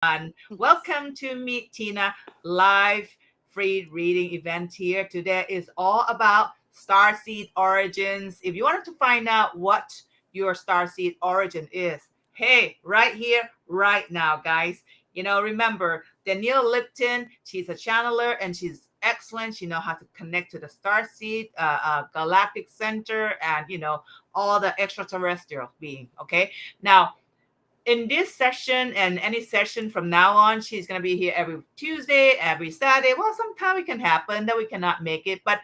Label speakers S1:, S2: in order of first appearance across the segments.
S1: everyone. Welcome to Meet Tina live free reading event here. Today is all about starseed origins. If you wanted to find out what your starseed origin is, hey, right here, right now, guys. Remember Danielle Lipton. She's a channeler and she's excellent. She knows how to connect to the starseed, galactic center, and all the extraterrestrial being. Okay, now in this session and any session from now on, she's going to be here every Tuesday, every Saturday. Well, sometimes it can happen that we cannot make it, but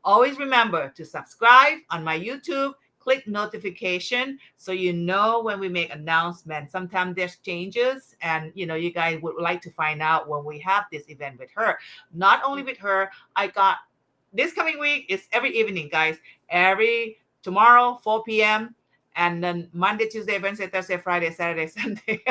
S1: always remember to subscribe on my YouTube, click notification so you know when we make announcements. Sometimes there's changes and you guys would like to find out when we have this event with her. Not only with her, I got this coming week is every evening, guys. Every tomorrow, 4 p.m. And then Monday, Tuesday, Wednesday, Thursday, Friday, Saturday, Sunday,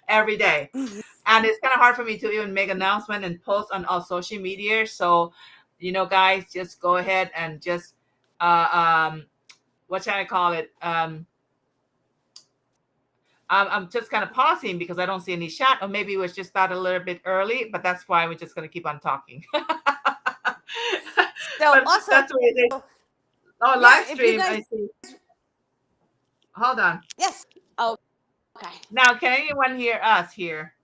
S1: every day. And it's kind of hard for me to even make announcement and post on all social media. So, guys, just go ahead and just, what should I call it? I'm just kind of pausing because I don't see any chat, or maybe it was just start a little bit early, but that's why we're just going to keep on talking.
S2: So
S1: But
S2: also,
S1: that's what it is. Oh, live
S2: if you
S1: stream.
S2: guys,
S1: I see. Hold on.
S2: yes. Oh, okay.
S1: Now, can anyone hear us here?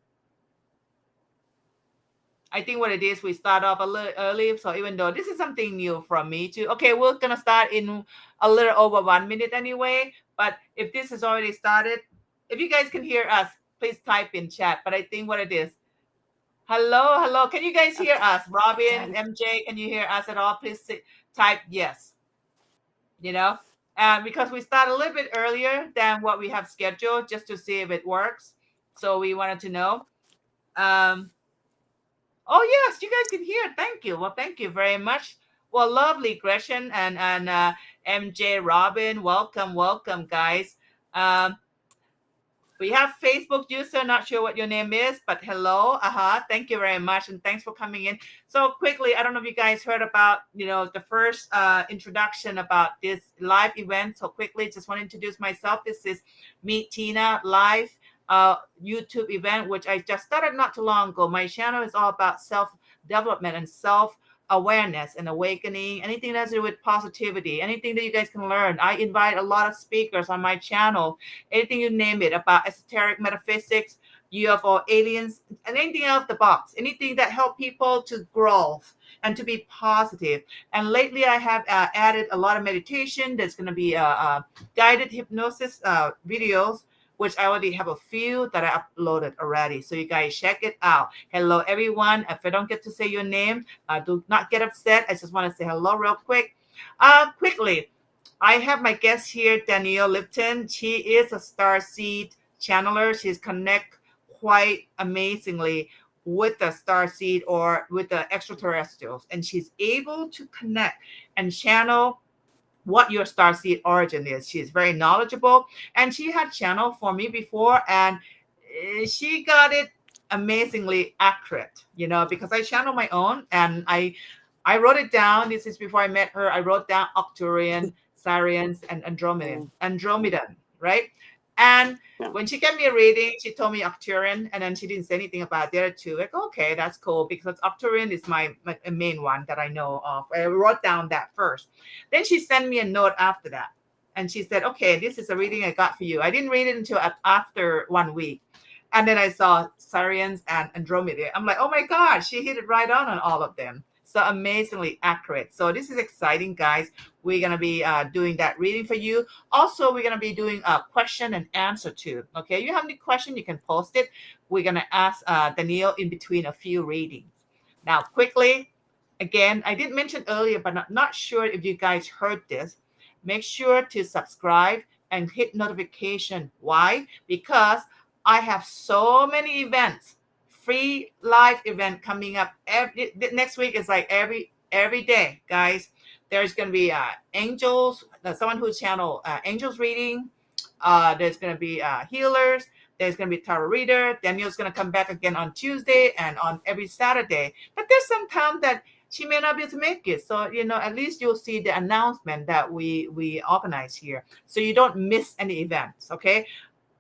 S1: I think what it is, we start off a little early. So even though this is something new from me too. Okay, we're going to start in a little over 1 minute anyway. But if this has already started, if you guys can hear us, please type in chat. But I think what it is. Hello, hello. Can you guys hear us? Robin, MJ, can you hear us at all? Please type yes. Because we start a little bit earlier than what we have scheduled just to see if it works. So we wanted to know. Oh, yes, you guys can hear. Thank you. Well, thank you very much. Well, lovely, Gretchen and MJ, Robin. Welcome, guys. We have Facebook user, not sure what your name is, but hello. Thank you very much. And thanks for coming in. So quickly, I don't know if you guys heard about, the first introduction about this live event. So quickly, just want to introduce myself. This is Meet Tina live YouTube event, which I just started not too long ago. My channel is all about self-development and self-awareness and awakening, anything that's to do with positivity, anything that you guys can learn. I invite a lot of speakers on my channel, anything you name it, about esoteric metaphysics, UFO, aliens, and anything out of the box, anything that help people to grow and to be positive. And lately I have added a lot of meditation. There's going to be guided hypnosis videos, which I already have a few that I uploaded already. So you guys check it out. Hello, everyone. If I don't get to say your name, do not get upset. I just want to say hello real quick. Quickly, I have my guest here, Danielle Lipton. She is a starseed channeler. She's connect quite amazingly with the starseed or with the extraterrestrials. And she's able to connect and channel what your starseed origin is. She is very knowledgeable, and she had channeled for me before, and she got it amazingly accurate, because I channel my own, and I wrote it down. This is before I met her. I wrote down Arcturian, Sarians, and Andromedan, right? And when she gave me a reading, she told me Arcturian, and then she didn't say anything about the other two. Like, okay, that's cool, because Arcturian is my main one that I know of. I wrote down that first. Then she sent me a note after that. And she said, okay, this is a reading I got for you. I didn't read it until after 1 week. And then I saw Sarians and Andromeda. I'm like, oh my God, she hit it right on all of them. So amazingly accurate. So this is exciting, guys. We're going to be doing that reading for you. Also, we're going to be doing a question and answer too. Okay, you have any question, you can post it. We're going to ask Danielle in between a few readings. Now, quickly, again, I did mention earlier, but not sure if you guys heard this. Make sure to subscribe and hit notification. Why? Because I have so many events, free live event coming up. Next week is like every day, guys. There's going to be angels, someone who channel angels reading. There's going to be healers. There's going to be tarot reader. Danielle's going to come back again on Tuesday and on every Saturday. But there's some time that she may not be able to make it. So, at least you'll see the announcement that we organize here. So you don't miss any events, okay?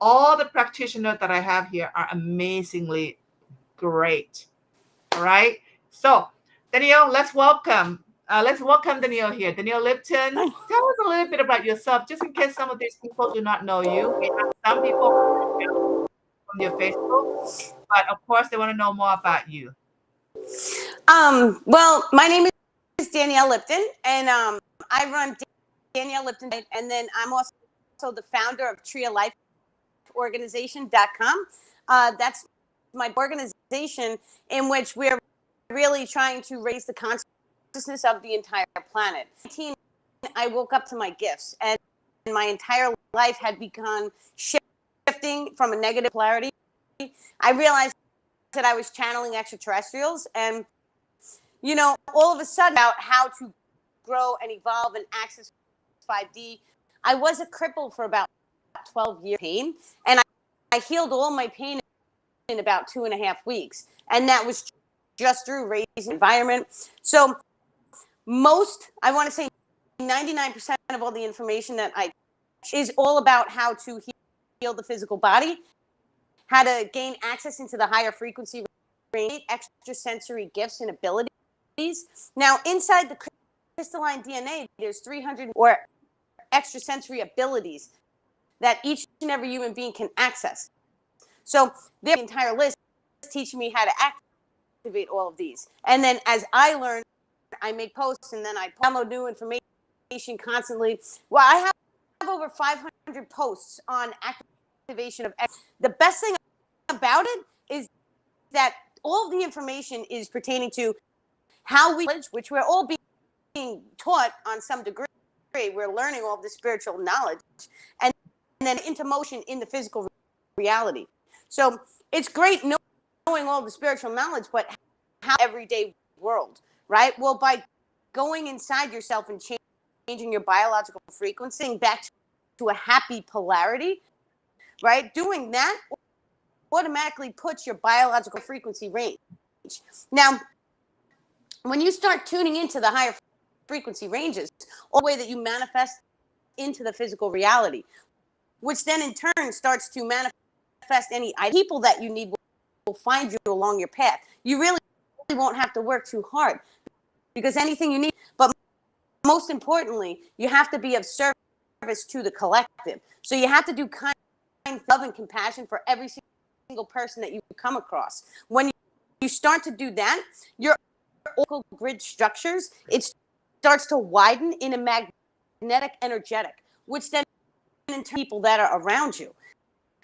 S1: All the practitioners that I have here are amazingly great. All right. So, Danielle, let's welcome Danielle here. Danielle Lipton,
S2: Hi.
S1: tell us a little bit about yourself, just in case some of these people do not know you. We have some people from your Facebook, but of course they want to know more about you.
S2: Well, my name is Danielle Lipton, and I run Danielle Lipton, and then I'm also the founder of TreeOfLifeOrganization.com. That's my organization in which we're really trying to raise the consciousness of the entire planet. I woke up to my gifts, and my entire life had begun shifting from a negative polarity. I realized that I was channeling extraterrestrials, and all of a sudden, about how to grow and evolve and access 5D. I was a cripple for about 12 years pain, and I healed all my pain in about 2.5 weeks, and that was just through raising environment. So I want to say 99% of all the information that I is all about how to heal the physical body, how to gain access into the higher frequency range, extrasensory gifts and abilities. Now, inside the crystalline DNA, there's 300 or extrasensory abilities that each and every human being can access. So the entire list teaching me how to activate all of these. And then as I learn, I make posts, and then I download new information constantly. Well, I have over 500 posts on activation of. The best thing about it is that all of the information is pertaining to how we, which we're all being taught on some degree. We're learning all of the spiritual knowledge, and then into motion in the physical reality. So it's great knowing all the spiritual knowledge, but how everyday world, right? Well, by going inside yourself and changing your biological frequency back to a happy polarity, right? Doing that automatically puts your biological frequency range. Now, when you start tuning into the higher frequency ranges, all the way that you manifest into the physical reality, which then in turn starts to manifest any people that you need will find you along your path. You really won't have to work too hard, because anything you need, but most importantly, you have to be of service to the collective. So you have to do kind love and compassion for every single person that you come across. When you start to do that, your oracle grid structures, it starts to widen in a magnetic energetic, which then in people that are around you.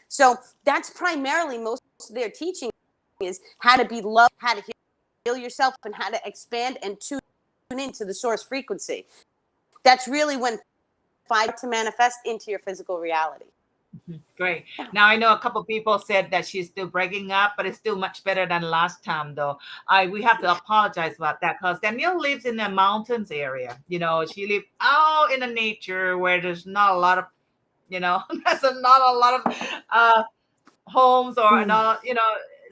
S2: So that's primarily most of their teaching is how to be loved, how to heal yourself, and how to expand and tune into the source frequency. That's really when to manifest into your physical reality.
S1: Great. Now I know a couple of people said that she's still breaking up, but it's still much better than last time, though. We have to apologize about that because Danielle lives in the mountains area. She lives out in the nature where there's not a lot of, there's not a lot of homes or not.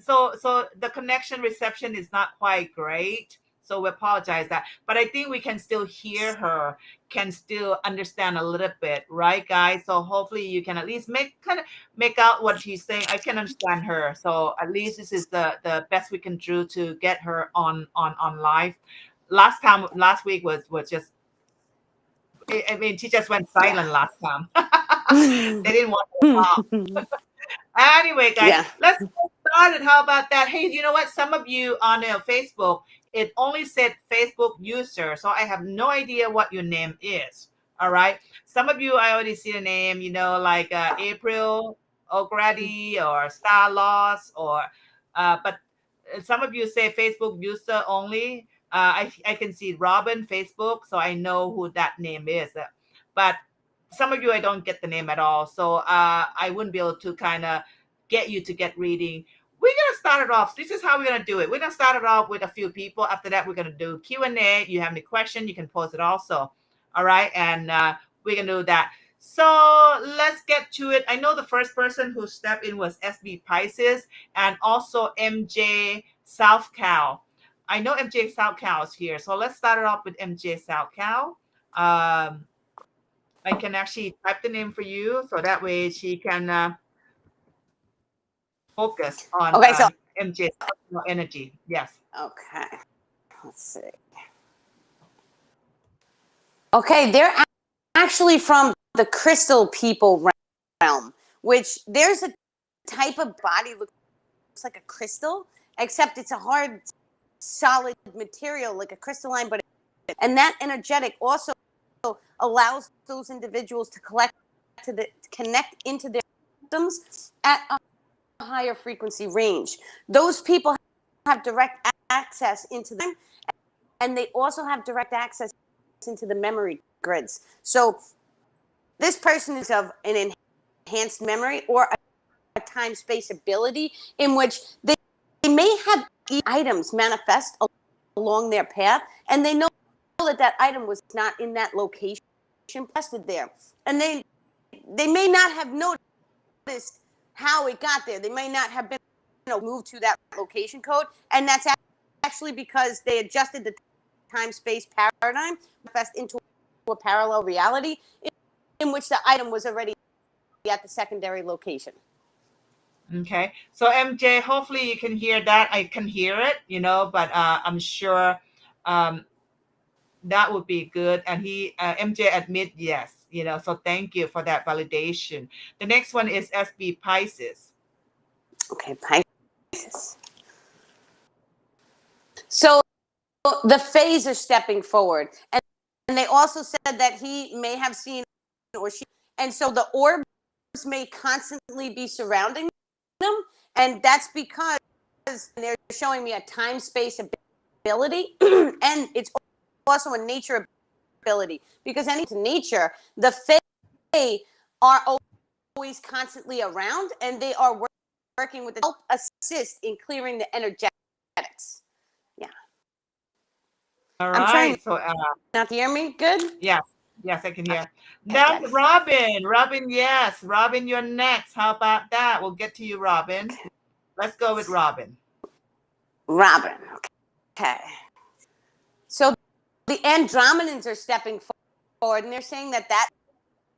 S1: So the connection reception is not quite great. So we apologize that, but I think we can still hear her, can still understand a little bit, right, guys? So hopefully you can at least make out what she's saying. I can understand her, so at least this is the best we can do to get her on live. Last week was just. I mean, she just went silent last time. They didn't want to talk. Anyway, guys, let's get started. How about that? Hey, you know what? Some of you on Facebook, it only said Facebook user, so I have no idea what your name is. All right. Some of you, I already see the name, like April O'Grady or Star Loss, but some of you say Facebook user only. I can see Robin Facebook, so I know who that name is. But some of you, I don't get the name at all, so I wouldn't be able to kind of get you to get reading. We're gonna start it off. This is how we're gonna do it. We're gonna start it off with a few people. After that, we're gonna do Q&A. You have any question, you can post it also. All right, and we're gonna do that. So let's get to it. I know the first person who stepped in was SB Pisces and also MJ South Cal. I know MJ South Cal is here, so let's start it off with MJ South Cal. I can actually type the name for you, so that way she can focus on
S2: Okay, so
S1: MJ's personal energy. Yes.
S2: okay, let's see. Okay, they're actually from the crystal people realm, which there's a type of body looks like a crystal, except it's a hard, solid material like a crystalline, but and that energetic also allows those individuals to connect into their systems at a higher frequency range. Those people have direct access into them, and they also have direct access into the memory grids. So this person is of an enhanced memory or a time-space ability in which they may have items manifest along their path, and they know that item was not in that location tested there, and they may not have noticed how it got there. They may not have been moved to that location code, and that's actually because they adjusted the time-space paradigm manifest into a parallel reality in which the item was already at the secondary location.
S1: Okay, so MJ, hopefully you can hear that. I can hear it, but I'm sure that would be good. And MJ admit yes, so thank you for that validation. The next one is SB Pisces.
S2: Okay, Pisces. So the phase are stepping forward, and they also said that he may have seen or she, and so the orbs may constantly be surrounding them, and that's because they're showing me a time-space ability, and it's also a nature ability, because in nature, the fae are always constantly around, and they are working with the help assist in clearing the energetics. Yeah.
S1: All
S2: I'm trying
S1: right. So
S2: not to hear me. Good.
S1: yes, I can hear.
S2: Okay,
S1: Now,
S2: good.
S1: Robin, yes. Robin, you're next. How about that? We'll get to you, Robin. Let's go with Robin.
S2: Robin. Okay. So the Andromedans are stepping forward, and they're saying that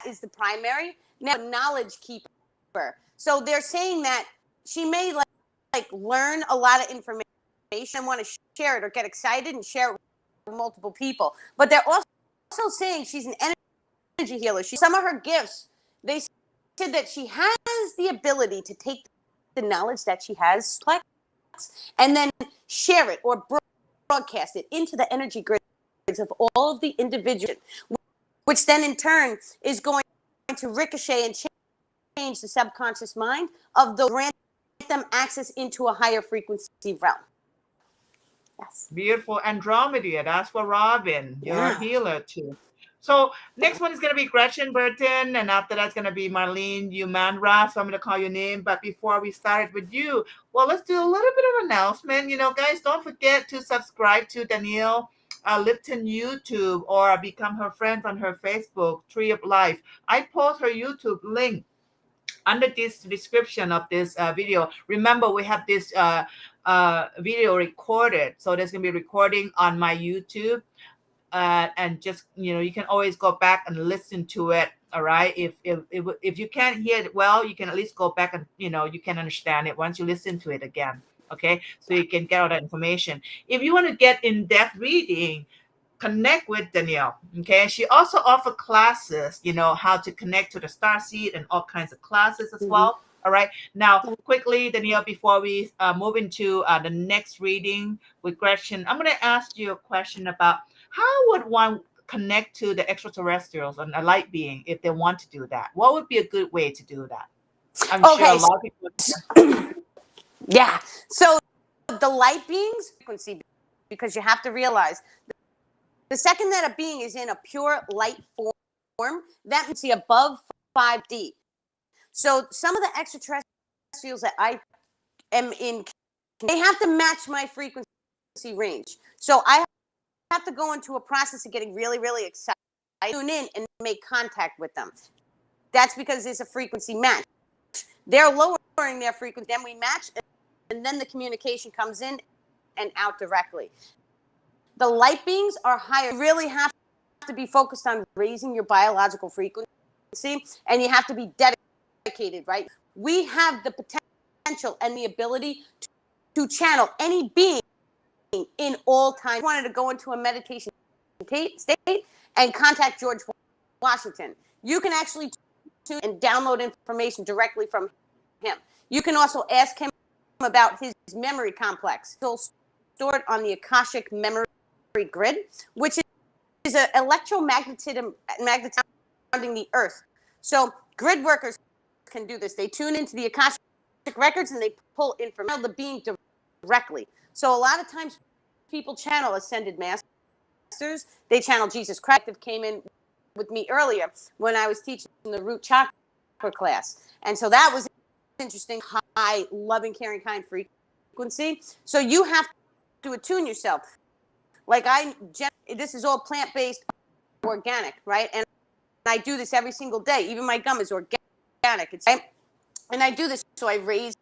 S2: is the primary now knowledge keeper. So they're saying that she may like learn a lot of information and want to share it or get excited and share it with multiple people. But they're also saying she's an energy healer. Some of her gifts, they said that she has the ability to take the knowledge that she has and then share it or broadcast it into the energy grids of all of the individuals, which then in turn is going to ricochet and change the subconscious mind of those, grant them access into a higher frequency realm. Yes.
S1: Beautiful. Andromeda. That's for Robin. You're a healer too. So next one is going to be Gretchen Burton, and after that's going to be Marlene Umandra. So I'm going to call your name. But before we start with you, well, let's do a little bit of announcement. Guys, don't forget to subscribe to Danielle Lipton YouTube or become her friend on her Facebook, Tree of Life. I post her YouTube link under this description of this video. Remember, we have this video recorded, so there's gonna be recording on my YouTube, and just you can always go back and listen to it. All right, if you can't hear it well, you can at least go back and you can understand it once you listen to it again. Okay, so you can get all that information. If you want to get in-depth reading, connect with Danielle. Okay, she also offers classes, how to connect to the starseed and all kinds of classes as well. All right, now quickly, Danielle, before we move into the next reading with Gretchen, I'm going to ask you a question about how would one connect to the extraterrestrials and a light being if they want to do that. What would be a good way to do that? I'm sure a lot of people.
S2: Yeah, so the light beings frequency, because you have to realize the second that a being is in a pure light form, that means the above 5D. So some of the extraterrestrials that I am in, they have to match my frequency range. So I have to go into a process of getting really, really excited, tune in and make contact with them. That's because there's a frequency match. They're lowering their frequency, then we match, and then the communication comes in and out directly. The light beings are higher. You really have to be focused on raising your biological frequency, and you have to be dedicated, right? We have the potential and the ability to channel any being in all time. I wanted to go into a meditation state and contact George Washington. You can actually tune and download information directly from him. You can also ask him about his memory complex, still stored on the Akashic memory grid, which is an electromagnetism surrounding the Earth. So grid workers can do this. They tune into the Akashic records and they pull information, the being directly. So a lot of times people channel ascended masters. They channel Jesus Christ. That came in with me earlier when I was teaching the root chakra class. And so that was interesting, high, loving, caring, kind frequency. So you have to attune yourself. Like this is all plant-based, organic, right? And I do this every single day. Even my gum is organic. It's right? And I do this so I raise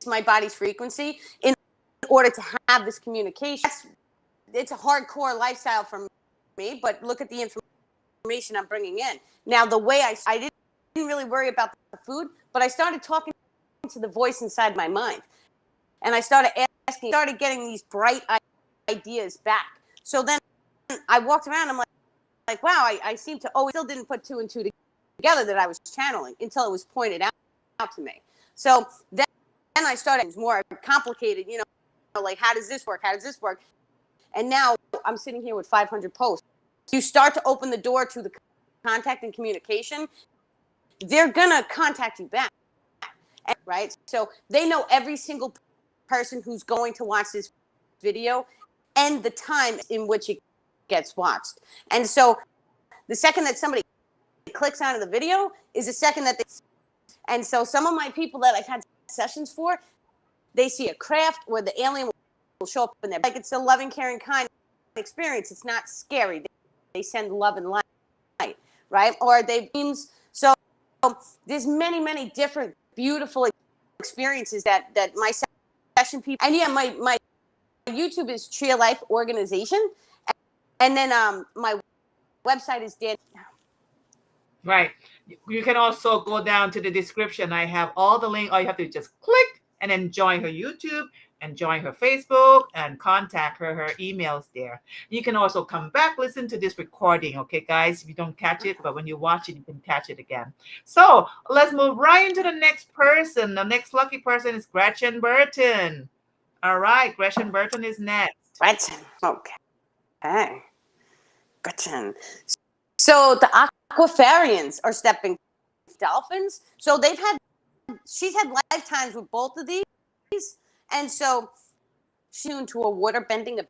S2: my body's frequency in order to have this communication. It's a hardcore lifestyle for me, but look at the information I'm bringing in. Now, the way I didn't really worry about the food, but I started talking to the voice inside my mind. And I started getting these bright ideas back. So then I walked around, I'm like, wow, I seem to always still didn't put two and two together that I was channeling until it was pointed out to me. So then I started, it was more complicated, like, how does this work? How does this work? And now I'm sitting here with 500 posts. You start to open the door to the contact and communication, they're going to contact you back, right? So they know every single person who's going to watch this video and the time in which it gets watched. And so the second that somebody clicks onto the video is the second that and so some of my people that I've had sessions for, they see a craft where the alien will show up in there. Like, it's a loving, caring, kind experience. It's not scary. They send love and light, right? Or they beams. So there's many, many different beautiful experiences that my session people, and yeah, my YouTube is Tree of Life Organization. And then my website is Dan.
S1: Right. You can also go down to the description. I have all the link. All you have to just click and then join her YouTube and join her Facebook and contact her. Her email's there. You can also come back, listen to this recording. Okay, guys, if you don't catch it, but when you watch it, you can catch it again. So let's move right into the next person. The next lucky person is Gretchen Burton. All right, Gretchen Burton is next.
S2: Gretchen. Okay. Gretchen. So the Aquafarians are stepping dolphins. So she's had lifetimes with both of these. And so she's into a water bending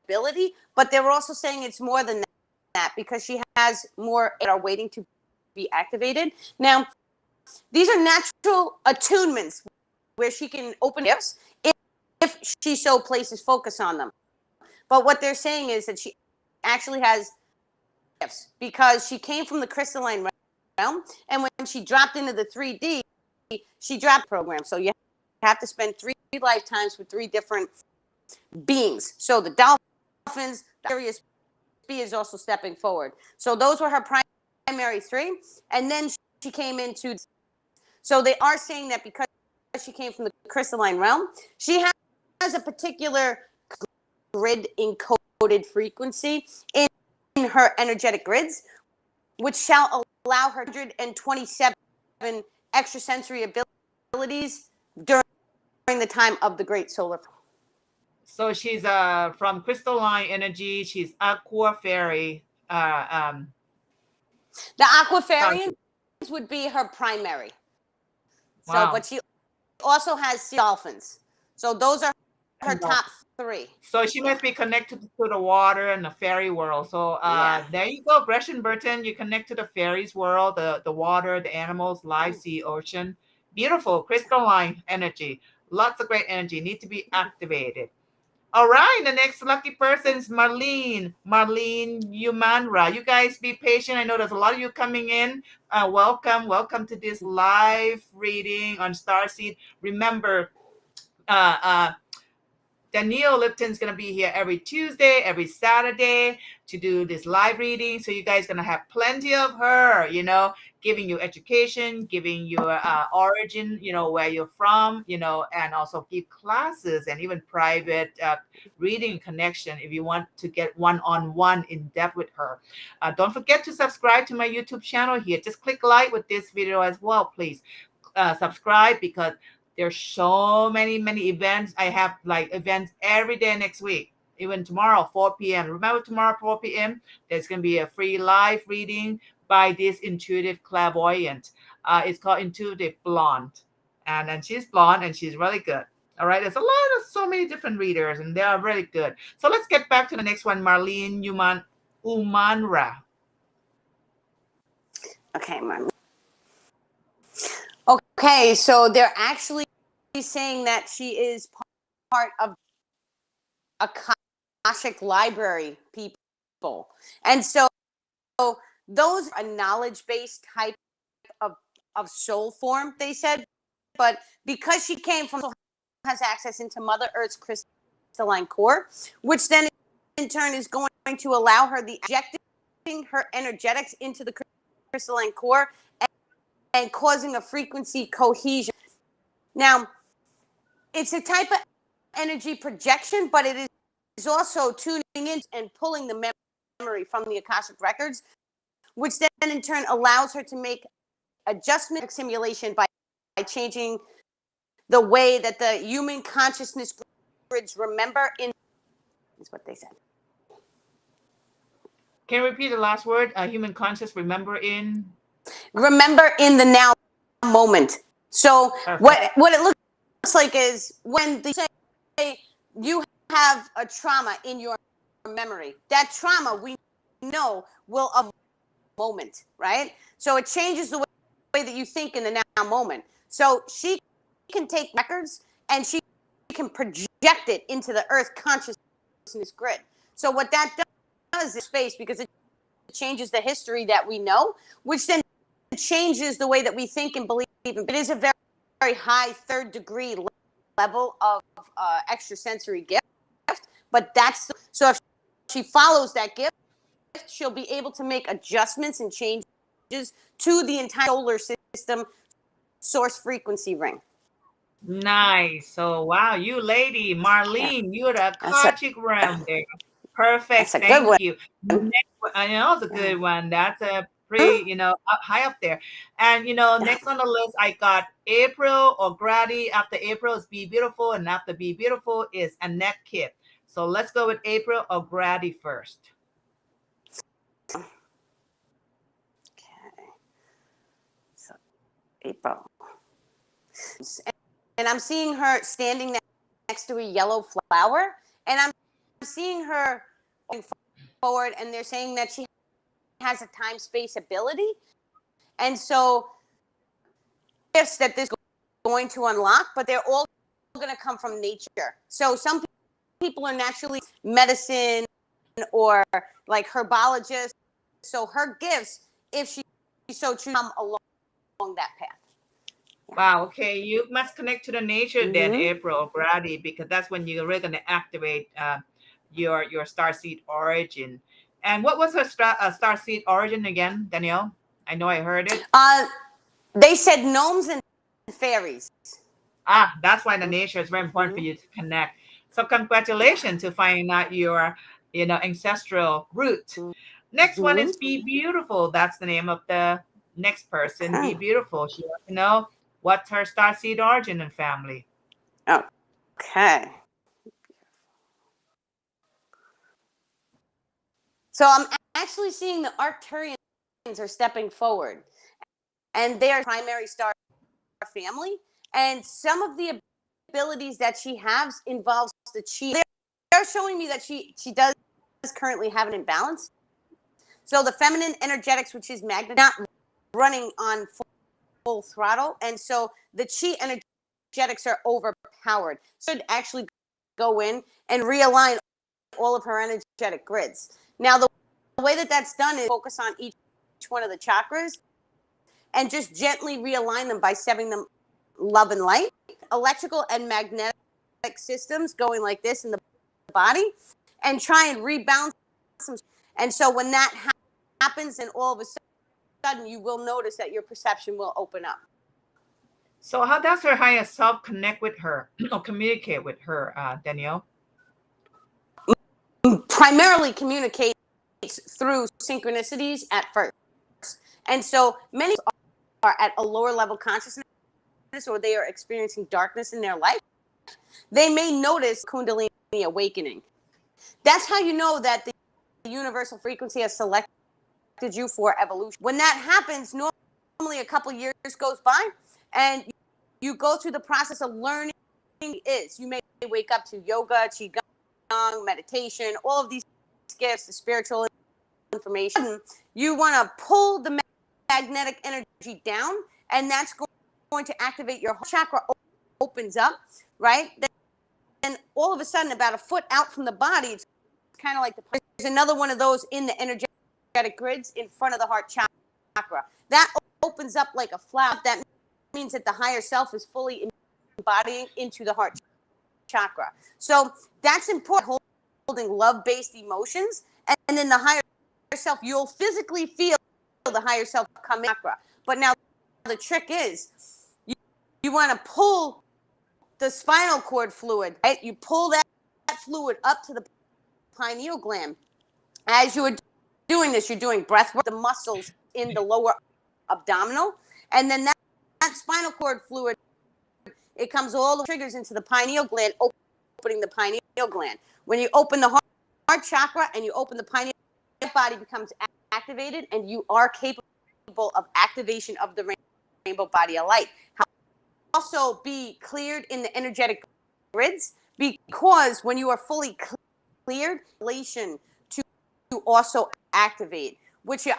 S2: ability, but they were also saying it's more than that because she has more that are waiting to be activated. Now, these are natural attunements where she can open gifts if she so places focus on them. But what they're saying is that she actually has gifts because she came from the crystalline realm, and when she dropped into the 3D, she dropped the program. So you have to spend 3 lifetimes with 3 different beings. So the dolphins, the Sirius B is also stepping forward. So those were her primary 3, and then she came into. So they are saying that because she came from the crystalline realm, she has a particular grid encoded frequency in her energetic grids, which shall allow her 127 extrasensory abilities during the time of the great solar.
S1: So she's from crystalline energy. She's aqua fairy.
S2: The Aquafarians would be her primary.
S1: Wow.
S2: So, but she also has dolphins. So those are her top 3.
S1: So she must be connected to the water and the fairy world. So there you go, Gretchen Burton. You connect to the fairies world, the water, the animals, life, sea, ocean. Beautiful crystalline energy. Lots of great energy need to be activated. All right, the next lucky person is Marlene Humanra. You guys be patient. I know there's a lot of you coming in. Welcome to this live reading on Starseed. Remember, Danielle Lipton is going to be here every Tuesday, every Saturday to do this live reading. So you guys going to have plenty of her, giving you education, giving you origin, where you're from, and also give classes and even private reading connection if you want to get one-on-one in depth with her. Don't forget to subscribe to my YouTube channel here. Just click like with this video as well, please. Subscribe, because there's so many events. I have like events every day next week, even tomorrow 4 p.m. Remember, tomorrow 4 p.m. there's going to be a free live reading by this intuitive clairvoyant. It's called Intuitive Blonde, and she's blonde and she's really good. All right, there's so many different readers and they are really good. So let's get back to the next one. Marlene Umanra.
S2: Okay, Marlene. Okay, so they're actually saying that she is part of Akashic Library people. And so those are a knowledge-based type of soul form, they said. But because she came from, has access into Mother Earth's crystalline core, which then in turn is going to allow her the injecting her energetics into the crystalline core and causing a frequency cohesion. Now, it's a type of energy projection, but it is also tuning in and pulling the memory from the Akashic records, which then in turn allows her to make adjustment simulation by changing the way that the human consciousness grids remember in, is what they said.
S1: Can you repeat the last word? Human conscious remember in
S2: the now moment. So what it looks like is when they say you have a trauma in your memory, that trauma we know will a moment, right? So it changes the way that you think in the now moment. So she can take records and she can project it into the Earth consciousness grid. So what that does is space, because it changes the history that we know, which then changes the way that we think and believe. It is a very, very high third degree level of extrasensory gift, but so if she follows that gift, she'll be able to make adjustments and changes to the entire solar system source frequency ring.
S1: Nice. So wow, you lady Marlene, you're the Akashic realm there. Perfect. Thank you. Next, I know it's a good one. That's a pretty, high up there. And next on the list, I got April or Grady. After April is Be Beautiful, and after Be Beautiful is Annette Kip. So let's go with April or Grady first.
S2: Okay. So April. And I'm seeing her standing next to a yellow flower, and I'm seeing her going forward, and they're saying that she has a time-space ability. And so gifts that this is going to unlock, but they're all going to come from nature. So some people are naturally medicine or like herbologists. So her gifts, if she so chooses, come along that path.
S1: Wow. Okay. You must connect to the nature then, April or Grady, because that's when you're really going to activate your starseed origin. And what was her starseed origin again, Danielle? I know I heard it.
S2: They said gnomes and fairies.
S1: That's why the nature is very important for you to connect. So congratulations to finding out your, ancestral root. Next one is Be Beautiful. That's the name of the next person. Be Beautiful. She wants to know what's her starseed origin and family.
S2: Okay. So I'm actually seeing the Arcturians are stepping forward, and they are primary star family. And some of the abilities that she has involves the chi. They're showing me that she does currently have an imbalance. So the feminine energetics, which is Magdalene, not running on full throttle, and so the chi energetics are overpowered. So it actually go in and realign all of her energetic grids. Now the way that that's done is focus on each one of the chakras and just gently realign them by sending them love and light. Electrical and magnetic systems going like this in the body and try and rebalance them. And so when that happens, and all of a sudden you will notice that your perception will open up.
S1: So how does her higher self connect with her or communicate with her, Danielle?
S2: Primarily communicates through synchronicities at first. And so many are at a lower level consciousness, or they are experiencing darkness in their life. They may notice Kundalini awakening. That's how you know that the universal frequency has selected you for evolution. When that happens, normally a couple years goes by, and you go through the process of learning. You may wake up to yoga, qigong, meditation, all of these gifts, the spiritual information. You want to pull the magnetic energy down, and that's going to activate your heart chakra. Opens up, right? Then all of a sudden, about a foot out from the body, it's kind of like there's another one of those in the energetic grids in front of the heart chakra. That opens up like a flower. That means that the higher self is fully embodying into the heart chakra. So that's important, holding love-based emotions. And then the higher self, you'll physically feel the higher self come chakra. But now the trick is you want to pull the spinal cord fluid, right? You pull that fluid up to the pineal gland. As you are doing this, you're doing breath work, the muscles in the lower abdominal, and then that spinal cord fluid, it comes all the triggers into the pineal gland, opening the pineal gland. When you open the heart chakra and you open the pineal, body becomes activated, and you are capable of activation of the rainbow body of light. Also be cleared in the energetic grids, because when you are fully cleared, relation to also activate, which your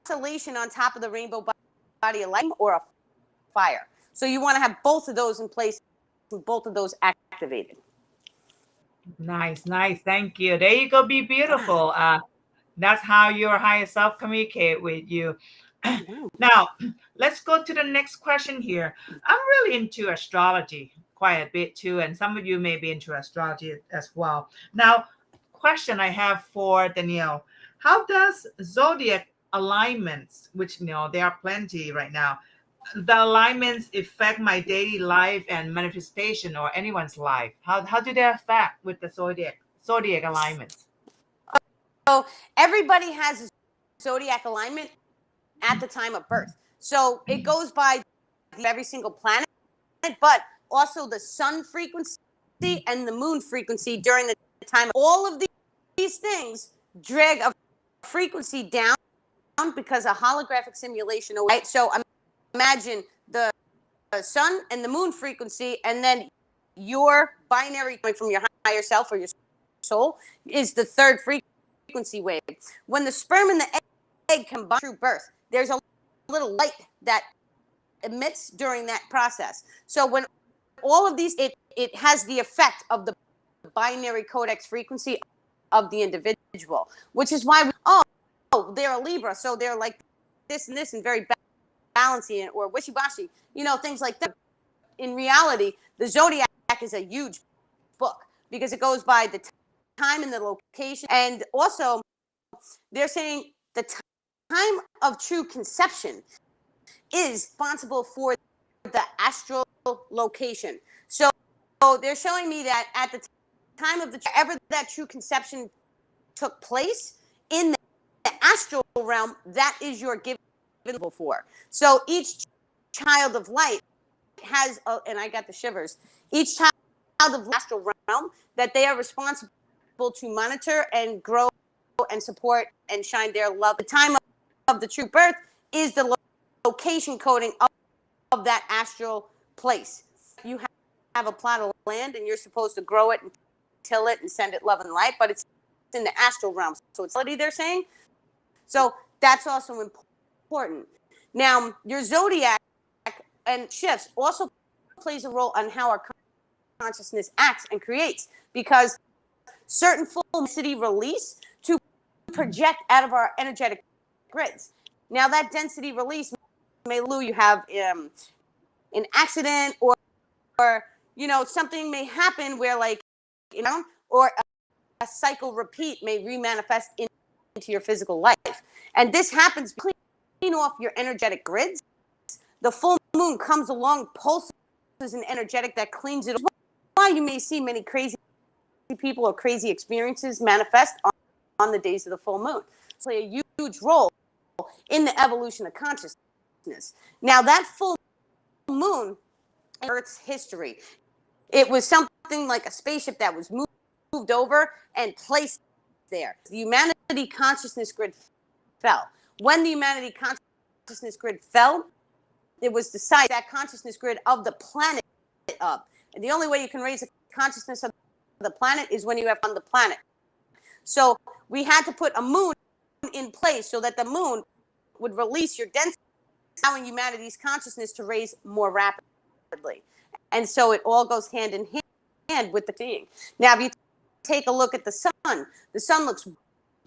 S2: oscillation on top of the rainbow body of light or a fire. So you want to have both of those in place, both of those activated.
S1: Nice. Thank you. There you go. Be beautiful. That's how your higher self communicate with you. Now, let's go to the next question here. I'm really into astrology quite a bit too, and some of you may be into astrology as well. Now, question I have for Danielle: how does zodiac alignments, which there are plenty right now, the alignments affect my daily life and manifestation, or anyone's life? How do they affect with the zodiac alignments?
S2: So everybody has a zodiac alignment at the time of birth. So it goes by every single planet, but also the sun frequency and the moon frequency during the time. All of these things drag a frequency down because a holographic simulation, right? So imagine the sun and the moon frequency, and then your binary coming from your higher self or your soul is the third frequency wave. When the sperm and the egg combine through birth, there's a little light that emits during that process. So when all of these, it has the effect of the binary codex frequency of the individual, which is why they're a Libra, so they're like this and this and very balancing or wishy-washy, things like that. In reality, the zodiac is a huge book because it goes by the time and the location, and also they're saying the time of true conception is responsible for the astral location. So they're showing me that at the time of ever that true conception took place in the astral realm, that is your given for. So each child of light has, and I got the shivers, each child of the astral realm that they are responsible to monitor and grow and support and shine their love. The time of the true birth is the location coding of that astral place. You have a plot of land and you're supposed to grow it and till it and send it love and light, but it's in the astral realm. So it's what they're saying. So that's also important. Now, your zodiac and shifts also plays a role on how our consciousness acts and creates, because certain full density release to project out of our energetic grids. Now, that density release may you have an accident or something may happen where or a cycle repeat may remanifest into your physical life. And this happens to clean off your energetic grids. The full moon comes along, pulses an energetic that cleans it. That's why you may see many crazy people or crazy experiences manifest on the days of the full moon. It's play a huge role in the evolution of consciousness. Now, that full moon in Earth's history, it was something like a spaceship that was moved over and placed there. The humanity consciousness grid fell. When the humanity consciousness grid fell, it was decided that consciousness grid of the planet up. And the only way you can raise the consciousness of the planet is when you have on the planet. So we had to put a moon in place so that the moon would release your density, allowing humanity's consciousness to raise more rapidly. And so it all goes hand in hand with the seeing. Now, if you take a look at the sun looks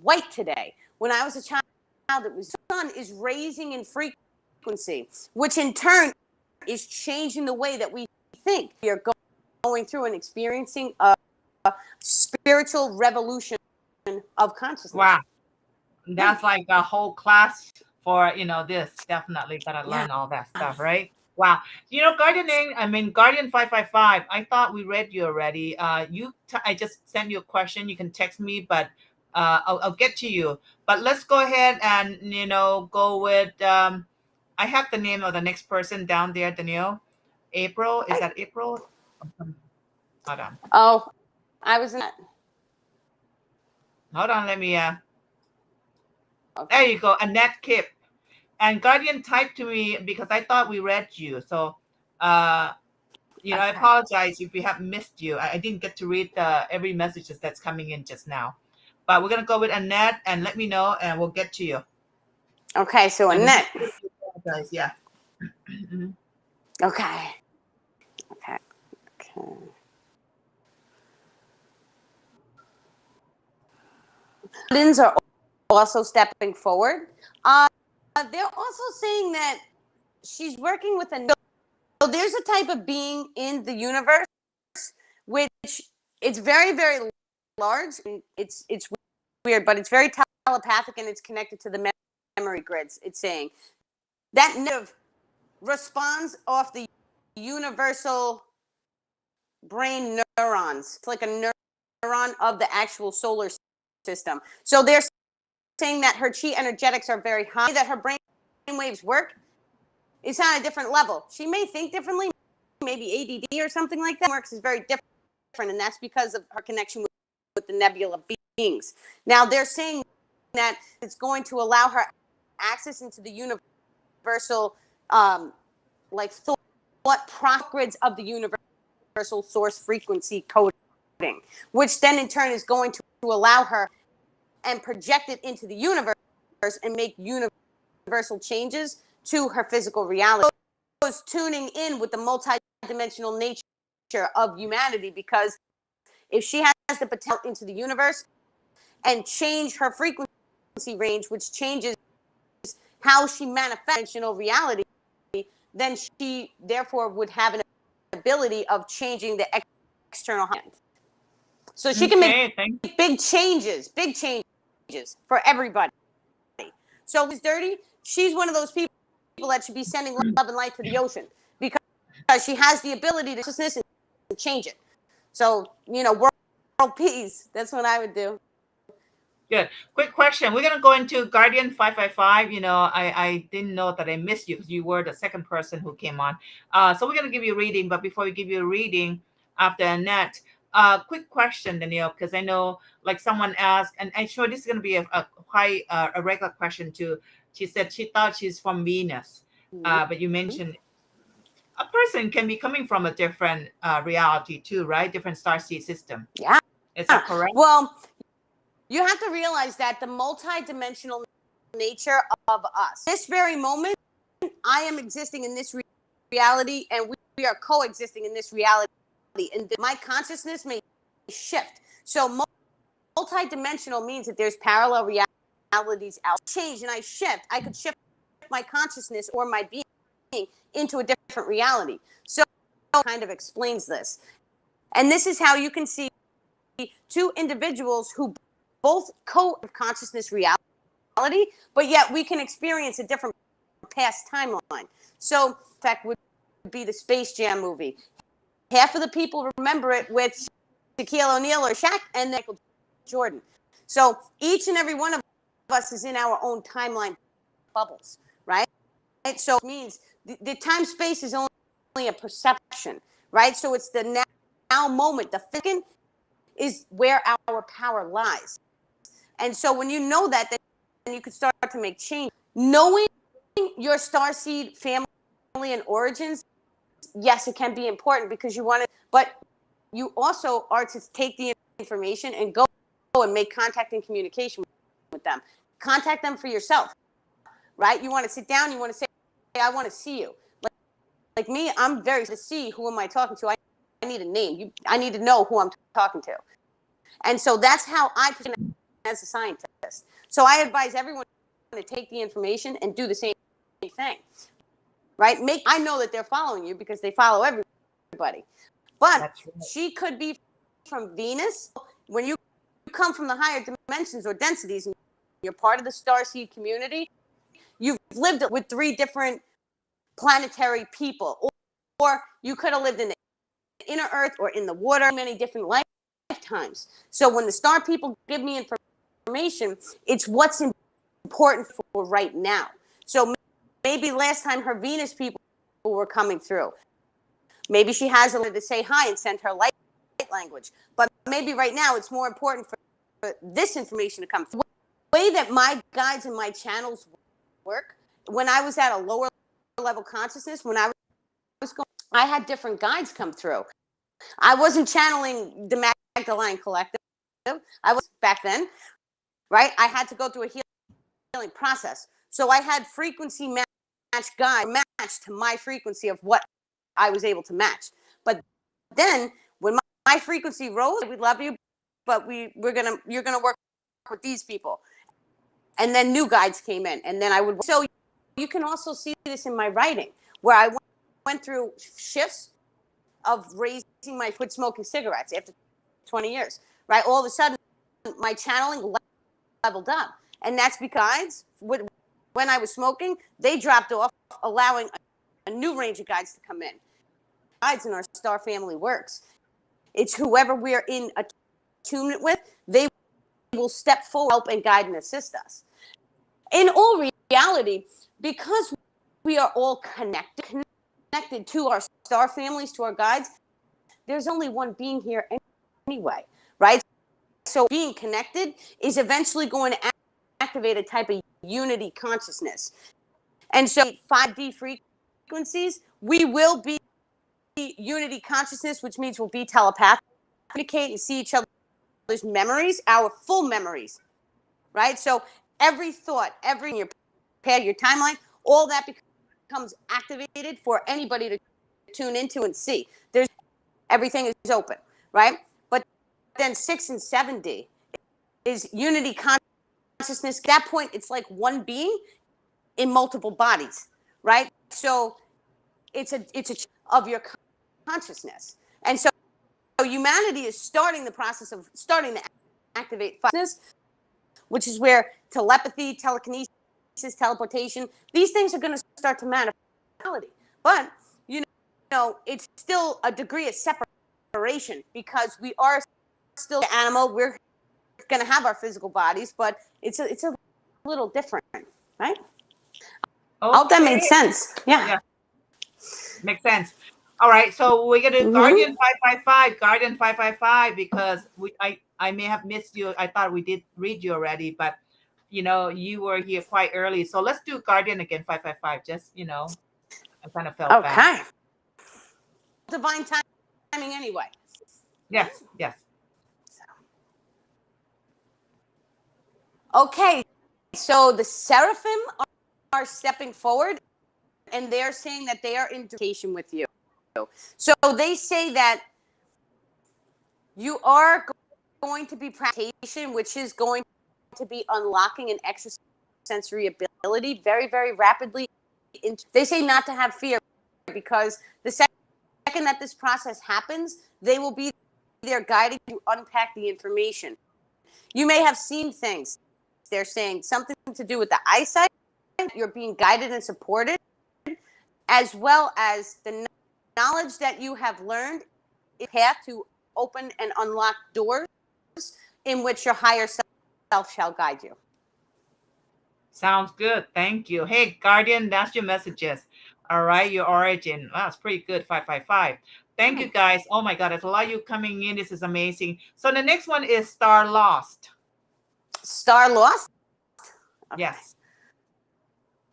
S2: white today. When I was a child, the sun is raising in frequency, which in turn is changing the way that we think. We are going through and experiencing a spiritual revolution of consciousness.
S1: Wow. That's like a whole class for, this. Definitely got to learn all that stuff, right? Wow. Guardian 555, I thought we read you already. I just sent you a question. You can text me, but I'll get to you. But let's go ahead and, go with, I have the name of the next person down there, Danielle. April. Is that April? Hold on.
S2: Oh, I was in that.
S1: Hold on. Let me,
S2: Okay.
S1: There you go. Annette Kip. And Guardian typed to me because I thought we read you. So, I apologize if we have missed you. I didn't get to read every message that's coming in just now. But we're going to go with Annette and let me know and we'll get to you.
S2: Okay, so Annette.
S1: Yeah.
S2: Okay. Guardians are also stepping forward. They're also saying that she's working with so there's a type of being in the universe which it's very, very large. And it's weird, but it's very telepathic and it's connected to the memory grids. It's saying that nerve responds off the universal brain neurons. It's like a neuron of the actual solar system. So they're saying that her chi energetics are very high, that her brain waves work. It's on a different level. She may think differently, maybe ADD or something like that. Works is very different, and that's because of her connection with the nebula beings. Now they're saying that it's going to allow her access into the universal, thought grids of the universal source frequency coding, which then in turn is going to allow her and project it into the universe and make universal changes to her physical reality. So it's tuning in with the multidimensional nature of humanity, because if she has the potential into the universe and change her frequency range, which changes how she manifests reality, then she therefore would have an ability of changing the external hand. So she can make big changes for everybody. So it's dirty. She's one of those people that should be sending love and light to the ocean, because she has the ability to consciousness and change it. So, world peace. That's what I would do.
S1: Good. Quick question. We're going to go into Guardian 555. I didn't know that I missed you because you were the second person who came on. So we're going to give you a reading. But before we give you a reading after Annette, quick question, Danielle, because I know like someone asked, and I'm sure this is going to be a regular question too. She said she thought she's from Venus, but you mentioned a person can be coming from a different reality too, right? Different starseed system.
S2: Yeah.
S1: Is that correct?
S2: Well, you have to realize that the multidimensional nature of us, this very moment, I am existing in this reality, and we are coexisting in this reality. And my consciousness may shift. So multidimensional means that there's parallel realities out. Change and I shift. I could shift my consciousness or my being into a different reality. So kind of explains this. And this is how you can see two individuals who both co-consciousness reality, but yet we can experience a different past timeline. So, in fact, would be the Space Jam movie. Half of the people remember it with Shaquille O'Neal or Shaq, and then Michael Jordan. So each and every one of us is in our own timeline bubbles, right? So it means the time space is only a perception, right? So it's the now moment. The second is where our power lies. And so when you know that, then you can start to make change. Knowing your starseed family and origins, yes, it can be important because you want to, but you also are to take the information and go and make contact and communication with them. Contact them for yourself, right? You want to sit down, you want to say, hey, I want to see you. Like me, I'm very to see who am I talking to. I need a name. I need to know who I'm talking to. And so that's how I present as a scientist. So I advise everyone to take the information and do the same thing, right? I know that they're following you because they follow everybody. But right. She could be from Venus. When you come from the higher dimensions or densities, and you're part of the starseed community, you've lived with 3 different planetary people. Or you could have lived in the inner earth or in the water many different lifetimes. So when the star people give me information, it's what's important for right now. So maybe last time her Venus people were coming through. Maybe she has a letter to say hi and send her light language. But maybe right now it's more important for this information to come through. The way that my guides and my channels work, when I was at a lower level consciousness, when I was going, I had different guides come through. I wasn't channeling the Magdalene collective. I was back then, right? I had to go through a healing process. So I had frequency match guide matched to my frequency of what I was able to match. But then when my frequency rose, we love you, but you're gonna work with these people. And then new guides came in, and then I would. So you can also see this in my writing, where I went through shifts of raising my quit smoking cigarettes after 20 years, right? All of a sudden, my channeling leveled up, and that's because when I was smoking, they dropped off, allowing a new range of guides to come in. Guides in our star family works. It's whoever we're in attunement with, they will step forward, help and guide and assist us. In all reality, because we are all connected to our star families, to our guides, there's only one being here anyway, right? So being connected is eventually going to activate a type of unity consciousness. And so 5D frequencies, we will be unity consciousness, which means we'll be telepathic, communicate and see each other's memories, our full memories, right? So every thought, your path, your timeline, all that becomes activated for anybody to tune into and see. Everything is open, right? But then 6 and 7D is unity consciousness. At that point, it's like one being in multiple bodies, right? So it's a of your consciousness. And so humanity is starting the process of starting to activate consciousness, which is where telepathy, telekinesis, teleportation, these things are going to start to manifest. But, you know, it's still a degree of separation because we are still an animal. We're going to have our physical bodies, but it's a little different, right? Okay. I hope that made sense. Yeah.
S1: Makes sense. All right, so we're gonna Guardian 555, Guardian 555, because I may have missed you. I thought we did read you already, but you know you were here quite early. So let's do Guardian again 555. Just I kind of felt bad.
S2: Divine timing, anyway.
S1: Yes.
S2: Okay, so the seraphim are stepping forward, and they're saying that they are in communication with you. So they say that you are going to be practicing, which is going to be unlocking an extrasensory ability very, very rapidly. They say not to have fear because the second that this process happens, they will be there guiding you unpack the information. You may have seen things. They're saying something to do with the eyesight. You're being guided and supported, as well as the knowledge that you have learned is a path to open and unlock doors in which your higher self shall guide you.
S1: Sounds good. Thank you. Hey, Guardian, that's your messages. All right, your origin. Wow, it's pretty good. 555. Thank you, guys. Oh my God, there's a lot of you coming in. This is amazing. So the next one is Star Lost.
S2: Star Lost? Okay.
S1: Yes.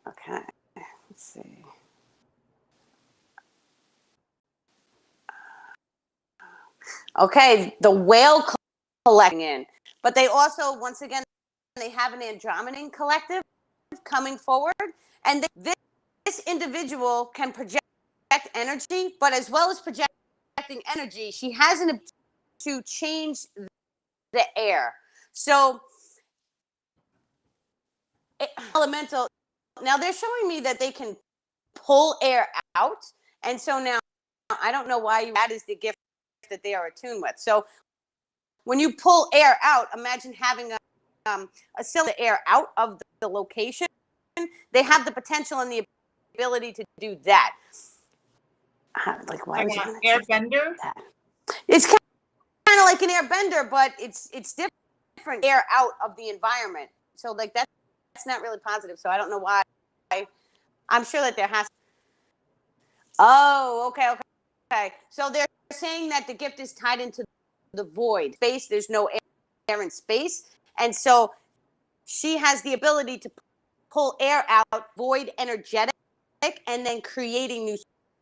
S2: Okay. Let's see. Okay, the whale collecting in. But they also, once again, they have an Andromedan collective coming forward. And this individual can project energy, but as well as projecting energy, she has an ability to change the air. So, elemental. Now they're showing me that they can pull air out. And so now, I don't know why that is the gift that they are attuned with. So when you pull air out, imagine having a cylinder air out of the location. They have the potential and the ability to do that. Like, why
S1: Like
S2: would
S1: an
S2: you
S1: airbender?
S2: that? It's kind of like an airbender, but it's different air out of the environment. So like that's not really positive. So I don't know why. I'm sure that there has. Oh, okay. So they're saying that the gift is tied into the void space. There's no air in space, and so she has the ability to pull air out, void energetic, and then creating new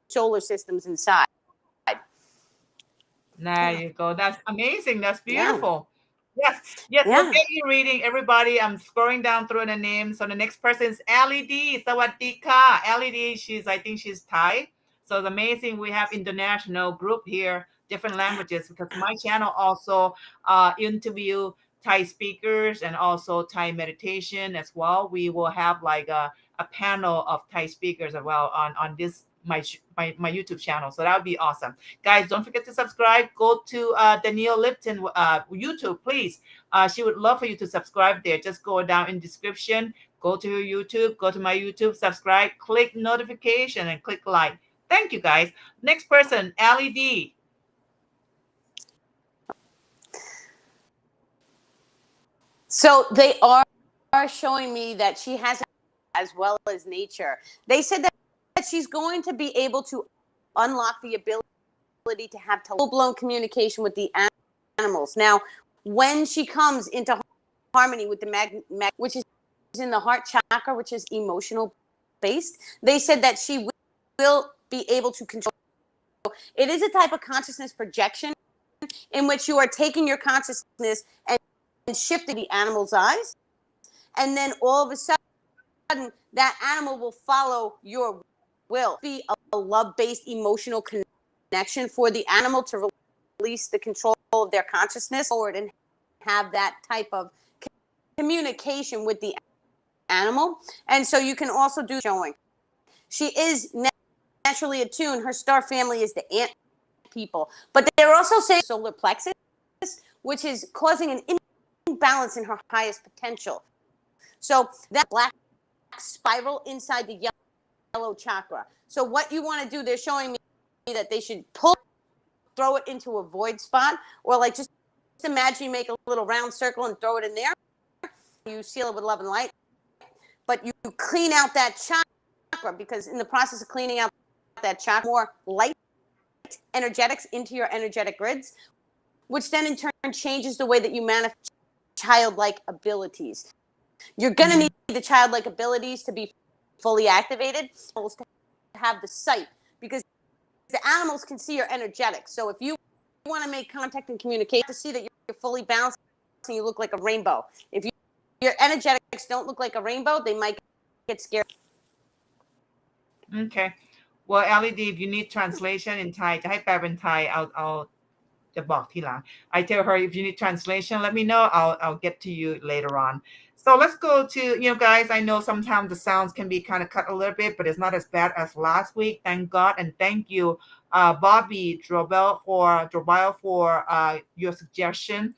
S2: solar systems inside.
S1: There you go. That's amazing. That's
S2: Yeah.
S1: beautiful. Yes,
S2: Yeah.
S1: we'll get you reading, everybody. I'm scrolling down through the names. So the next person is LED. Sawadika. LED, I think she's Thai. So it's amazing. We have international group here, different languages, because my channel also interview Thai speakers and also Thai meditation as well. We will have like a panel of Thai speakers as well on this my YouTube channel. So that would be awesome. Guys, don't forget to subscribe. Go to Danielle Lipton YouTube, please. She would love for you to subscribe there. Just go down in description. Go to her YouTube. Go to my YouTube. Subscribe. Click notification and click like. Thank you, guys. Next person, LED.
S2: So they are showing me that she has, as well as nature. They said that she's going to be able to unlock the ability to have full-blown communication with the animals. Now, when she comes into harmony with the which is in the heart chakra, which is emotional based, they said that she will be able to control. It is a type of consciousness projection in which you are taking your consciousness and shifting the animal's eyes, and then all of a sudden that animal will follow your will. Be a love-based emotional connection for the animal to release the control of their consciousness forward and have that type of communication with the animal. And so you can also do showing. She is naturally attuned. Her star family is the ant people, but they're also saying solar plexus, which is causing an imbalance in her highest potential. So that black spiral inside the yellow chakra. So what you want to do, they're showing me that they should throw it into a void spot, or like just imagine you make a little round circle and throw it in there. You seal it with love and light, but you clean out that chakra, because in the process of cleaning out that chakra, more light energetics into your energetic grids, which then in turn changes the way that you manifest childlike abilities. You're going to need the childlike abilities to be fully activated, to have the sight, because the animals can see your energetics. So if you want to make contact and communicate, to see that you're fully balanced and you look like a rainbow. If your energetics don't look like a rainbow, they might get scared.
S1: Okay. Well, LED, if you need translation in Thai, จะให้แปลเป็นไทย I'll จะบอกทีหลัง I tell her if you need translation, let me know. I'll get to you later on. So let's go to, guys, I know sometimes the sounds can be kind of cut a little bit, but it's not as bad as last week. Thank God. And thank you, Bobby Drobel for your suggestion,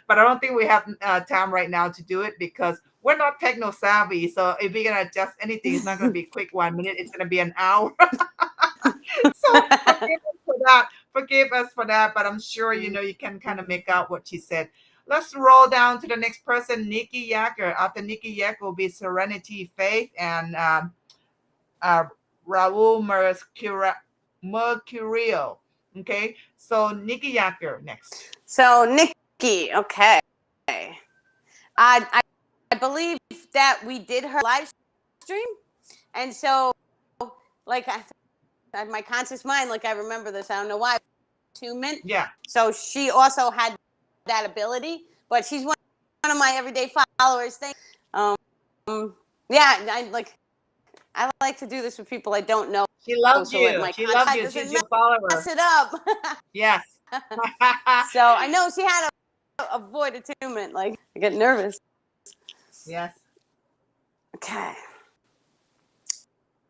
S1: but I don't think we have time right now to do it because we're not techno savvy. So if we're gonna adjust anything, it's not gonna be a quick 1 minute. It's gonna be an hour. So forgive us for that. Forgive us for that. But I'm sure you can kind of make out what she said. Let's roll down to the next person, Nikki Yacker. After Nikki Yacker will be Serenity Faith and uh, Raul Mercurio. Okay, so Nikki Yacker next.
S2: So Nikki, okay. I believe that we did her live stream, and so like my conscious mind, like I remember this. I don't know why. Attunement.
S1: Yeah.
S2: So she also had that ability, but she's one of my everyday followers. Yeah, I like to do this with people I don't know.
S1: She loves
S2: so
S1: you. She loves you. She's your follower.
S2: Mess it up.
S1: Yes.
S2: So I know she had a void attunement. Like I get nervous.
S1: Yes.
S2: Okay.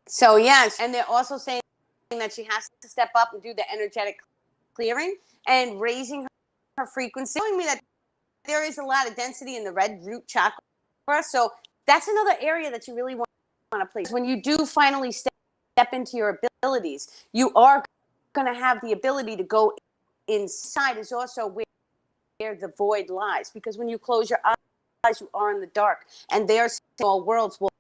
S2: So yes, and they're also saying that she has to step up and do the energetic clearing and raising her frequency, showing me that there is a lot of density in the red root chakra. So that's another area that you really want to place. When you do finally step into your abilities, you are going to have the ability to go inside is also where the void lies. Because when you close your eyes, you are in the dark. And their small worlds will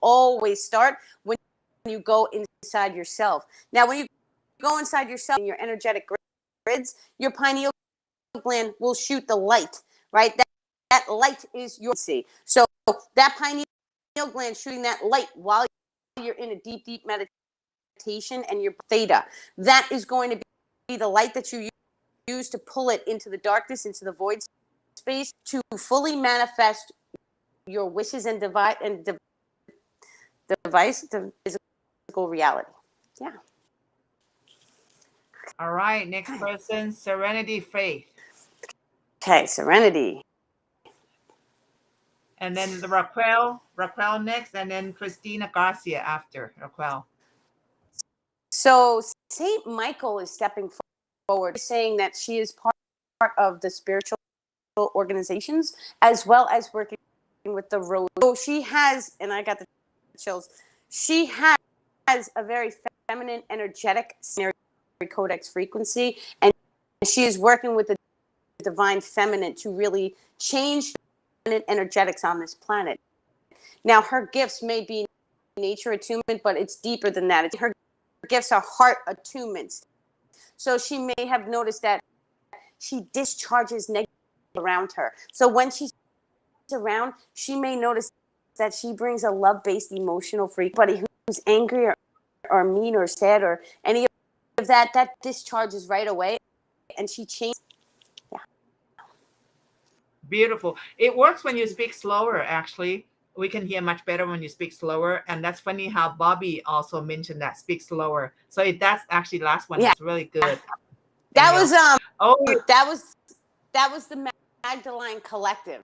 S2: always start when you go inside yourself. Now, when you go inside yourself in your energetic grids, your pineal gland will shoot the light, right? That light is your see. So that pineal gland shooting that light while you're in a deep meditation and your theta, that is going to be the light that you use to pull it into the darkness, into the void space, to fully manifest your wishes and device the physical reality. Yeah.
S1: All right, next person, Serenity Faith.
S2: Okay, Serenity.
S1: And then the Raquel next, and then Christina Garcia after Raquel.
S2: So Saint Michael is stepping forward, saying that she is part of the spiritual organizations as well as working with the road. So she has, and I got the chills, she has a very feminine, energetic codex frequency, and she is working with the divine feminine to really change energetics on this planet. Now, her gifts may be nature attunement, but it's deeper than that. Her gifts are heart attunements. So she may have noticed that she discharges negative around her. So when she's around, she may notice that she brings a love-based emotional frequency. Anybody who's angry or mean or sad or any of that discharges right away, and she changes. Yeah.
S1: Beautiful. It works when you speak slower, actually. We can hear much better when you speak slower. And that's funny how Bobby also mentioned that, speak slower. So that's actually last one. Yeah. It's really good.
S2: That was that was the Magdalene Collective.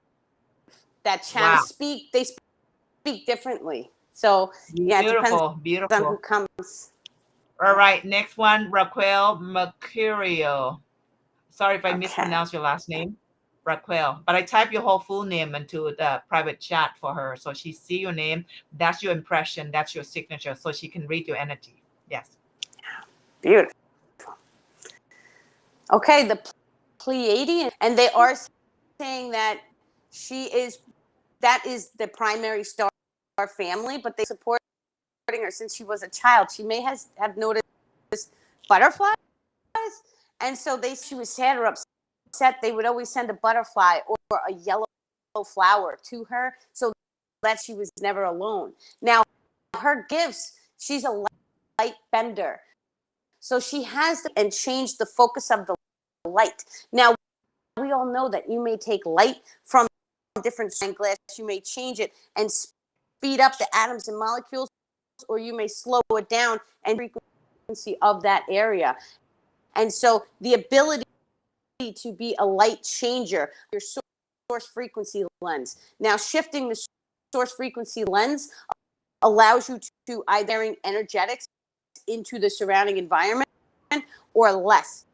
S2: That channel speak, they speak differently. So yeah, it depends on who comes.
S1: All right, next one, Raquel Mercurio. Sorry if I mispronounced your last name, Raquel. But I type your whole full name into the private chat for her, so she see your name. That's your impression. That's your signature, so she can read your energy. Yes.
S2: Beautiful. Okay, the Pleiadian, and they are saying that that is the primary star family, but they supporting her since she was a child. She may have noticed butterflies, and so she was sad or upset. They would always send a butterfly or a yellow flower to her, so that she was never alone. Now, her gifts, she's a light bender, so she has and changed the focus of the light. Now, we all know that you may take light from different glass, you may change it and speed up the atoms and molecules, or you may slow it down and frequency of that area. And so the ability to be a light changer, your source frequency lens. Now, shifting the source frequency lens allows you to either energetics into the surrounding environment or less.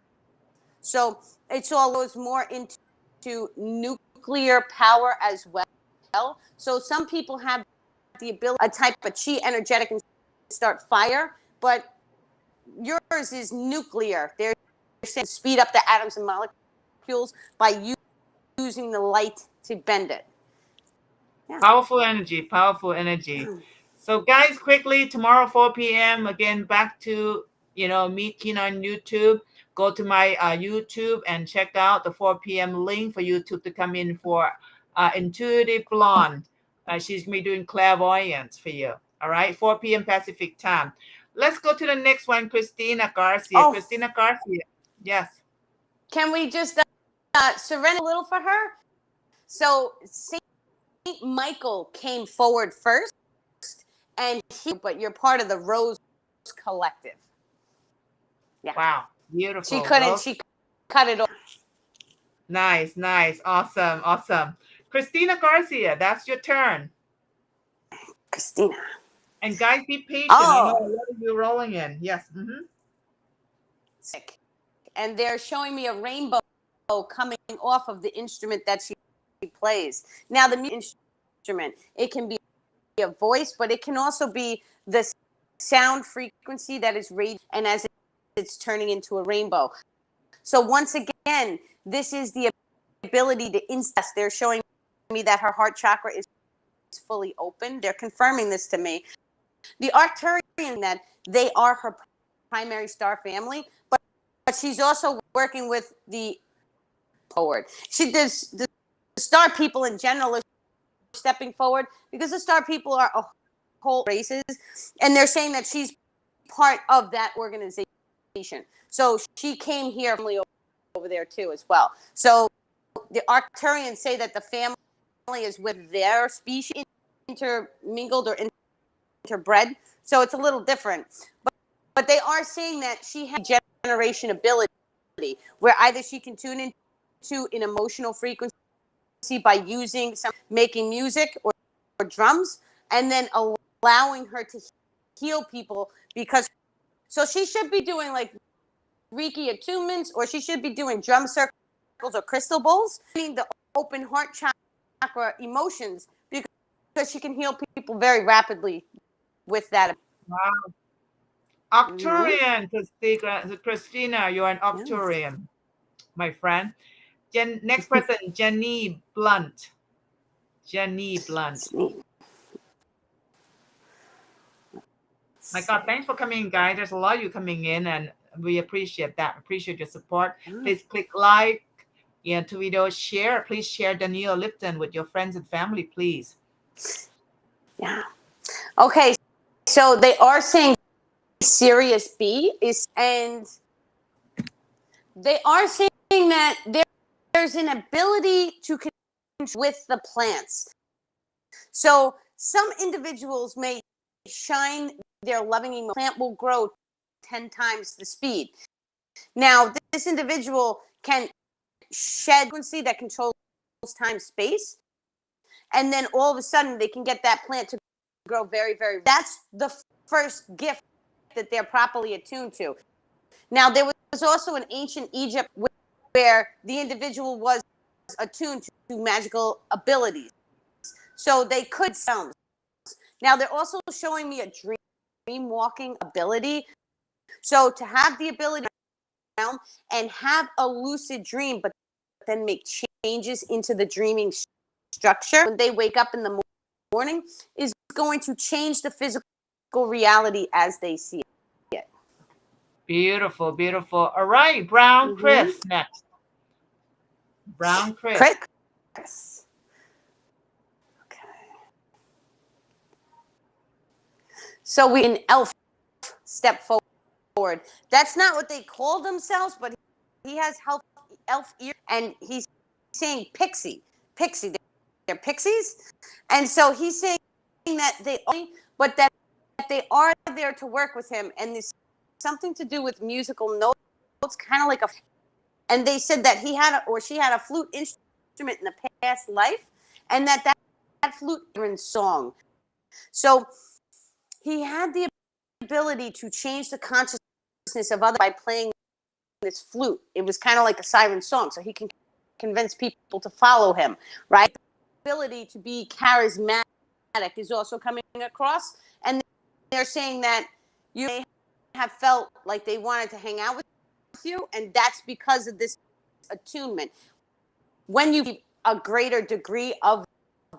S2: So it's all goes more into nuclear power as well. So some people have the ability, a type of chi energetic and start fire, but yours is nuclear. They're saying speed up the atoms and molecules by using the light to bend it. Yeah.
S1: Powerful energy, powerful energy. So guys, quickly, tomorrow 4 p.m. again, back to meet Keen on YouTube. Go to my YouTube and check out the 4 p.m. link for YouTube to come in for Intuitive Blonde. She's gonna be doing clairvoyance for you. All right, 4 p.m. Pacific time. Let's go to the next one, Christina Garcia.
S2: Oh.
S1: Christina Garcia. Yes.
S2: Can we just surrender a little for her? So Saint Michael came forward first, but you're part of the Rose Collective. Yeah.
S1: Wow. Beautiful.
S2: She couldn't. She cut it off.
S1: Nice. Awesome. Christina Garcia, that's your turn.
S2: Christina.
S1: And guys, be patient.
S2: Oh.
S1: I know a lot of you rolling in. Yes. Mm-hmm.
S2: Sick. And they're showing me a rainbow coming off of the instrument that she plays. Now, the instrument, it can be a voice, but it can also be the sound frequency that is raised, and as it's turning into a rainbow. So once again, this is the ability to incest. They're showing me that her heart chakra is fully open. They're confirming this to me. The Arcturian, that they are her primary star family, but she's also working with the forward. She does the star people in general are stepping forward because the star people are a whole races, and they're saying that she's part of that organization. So she came here from over there too as well. So the Arcturians say that the family is with their species intermingled or interbred. So it's a little different. But they are saying that she has generation ability where either she can tune into an emotional frequency by using making music or drums, and then allowing her to heal people, because so she should be doing like Reiki attunements, or she should be doing drum circles or crystal bowls, the open heart chakra emotions, because she can heal people very rapidly with that.
S1: Wow. Arcturian, Christina, you're an Arcturian, my friend. Next person, Jenny Blunt. My God, thanks for coming in, guys. There's a lot of you coming in, and we appreciate that. Appreciate your support. Please click like to video, share. Please share Danielle Lipton with your friends and family, please.
S2: Yeah. Okay. So they are saying Sirius B is, and they are saying that there's an ability to connect with the plants. So some individuals may shine their loving plant will grow 10 times the speed. Now, this individual can shed frequency that controls time, space, and then all of a sudden they can get that plant to grow very, very. That's the first gift that they're properly attuned to. Now, there was also in ancient Egypt where the individual was attuned to magical abilities. So they could sound. Now, they're also showing me a dream walking ability. So to have the ability to sound and have a lucid dream, but then make changes into the dreaming structure when they wake up in the morning, is going to change the physical reality as they see it.
S1: Beautiful, beautiful. All right, Brown Chris next. Brown Chris.
S2: Okay. So we an elf step forward. That's not what they call themselves, but he has elf ear, and he's saying pixie. They're pixies, and so he's saying that that they are there to work with him, and there's something to do with musical notes, kind of like and they said that she had a flute instrument in a past life, and that flute in song. So he had the ability to change the consciousness of other by playing this flute. It was kind of like a siren song, so he can convince people to follow him, right? The ability to be charismatic is also coming across, and they're saying that you may have felt like they wanted to hang out with you, and that's because of this attunement. When you have a greater degree of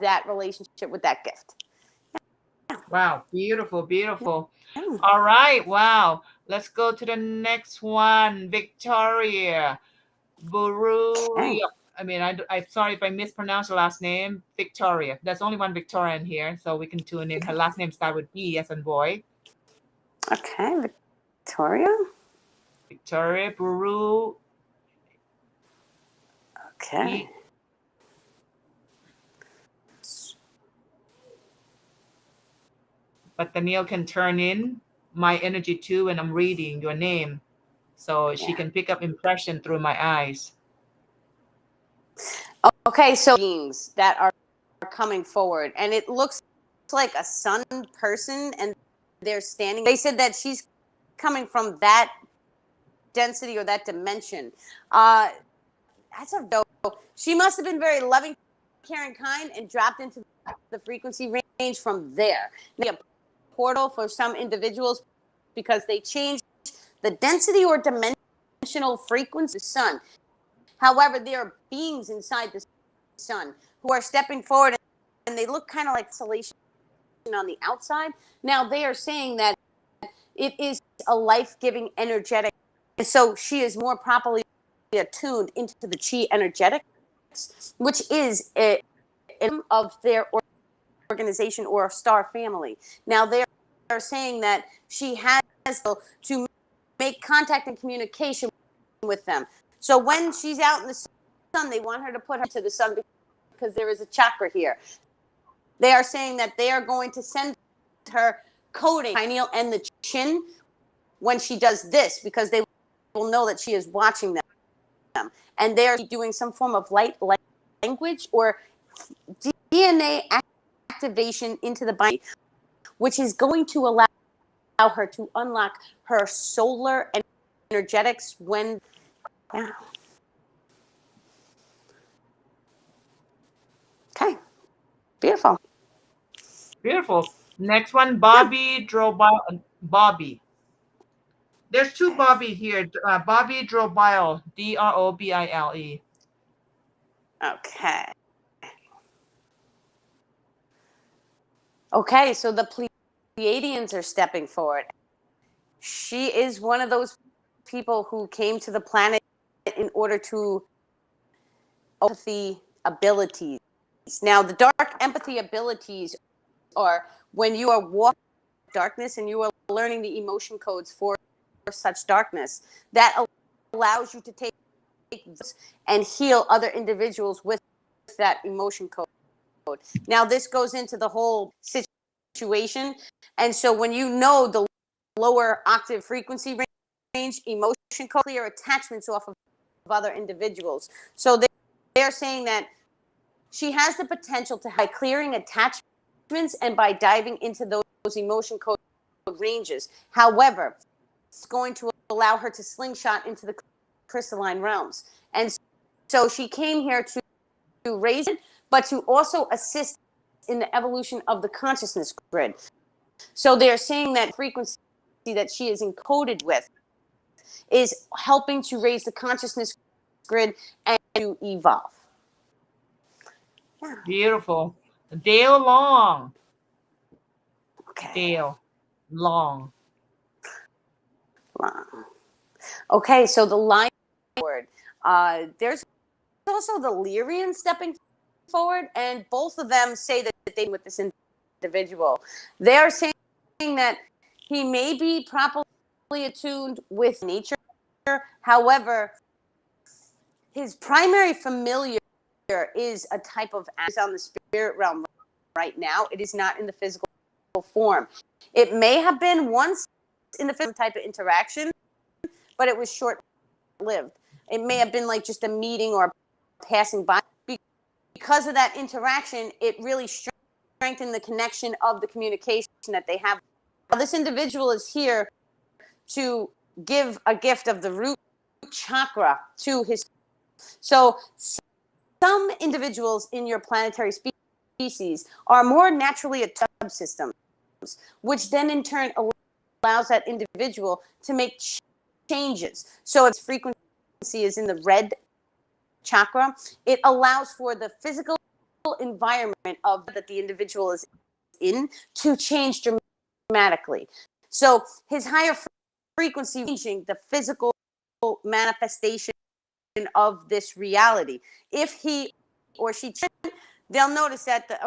S2: that relationship with that gift.
S1: Wow, beautiful, beautiful.
S2: Yeah.
S1: All right, wow. Let's go to the next one. Victoria Buru.
S2: Okay.
S1: I mean, I'm sorry if I mispronounced the last name. Victoria. There's only one Victoria in here, so we can tune in. Her last name starts with B as in boy.
S2: Okay, Victoria.
S1: Victoria Buru.
S2: Okay.
S1: But Danielle can turn in my energy too when I'm reading your name, so she can pick up impression through my eyes.
S2: Okay, so beings that are coming forward, and it looks like a sun person, and they're standing. They said that she's coming from that density or that dimension. That's a dope. She must have been very loving, caring, kind, and dropped into the frequency range from there. Maybe a portal for some individuals because they changed the density or dimensional frequency of the sun. However, there are beings inside the sun who are stepping forward, and they look kind of like isolation on the outside. Now they are saying that it is a life-giving energetic, and so she is more properly attuned into the chi energetics, which is a of their organization or star family. Now they are saying that she has to make contact and communication with them. So when she's out in the sun, they want her to put her to the sun because there is a chakra here. They are saying that they are going to send her coding, pineal and the chin, when she does this, because they will know that she is watching them. And they are doing some form of light language or DNA activation into the body, which is going to allow her to unlock her solar energetics when. Yeah. Okay. Beautiful.
S1: Beautiful. Next one, Bobby Drobile. Bobby. There's two Bobby here. Bobby Drobile. Drobile.
S2: Okay. Okay, so the Pleiadians are stepping forward. She is one of those people who came to the planet in order to empathy abilities. Now, the dark empathy abilities are when you are walking darkness and you are learning the emotion codes for such darkness. That allows you to take and heal other individuals with that emotion code. Now, this goes into the whole situation. And so when you know the lower octave frequency range, emotion code, clear attachments off of other individuals. So they're saying that she has the potential to, by clearing attachments and by diving into those emotion code ranges. However, it's going to allow her to slingshot into the crystalline realms. And so she came here to raise it, but to also assist in the evolution of the consciousness grid. So they're saying that frequency that she is encoded with is helping to raise the consciousness grid and to evolve. Yeah.
S1: Beautiful. Dale Long.
S2: Okay.
S1: Dale Long.
S2: Okay, so the line forward. There's also the Lyrian stepping forward, and both of them say that they with this individual. They are saying that he may be properly attuned with nature. However, his primary familiar is a type of on the spirit realm right now. It is not in the physical form. It may have been once in the physical type of interaction, but it was short-lived. It may have been like just a meeting or passing by. Because of that interaction, it really strengthened the connection of the communication that they have. Now, this individual is here to give a gift of the root chakra to his. So some individuals in your planetary species are more naturally attuned to subsystems, which then in turn allows that individual to make changes. So its frequency is in the red chakra. It allows for the physical environment of that the individual is in to change dramatically. So his higher frequency changing the physical manifestation of this reality. If he or she, they'll notice that the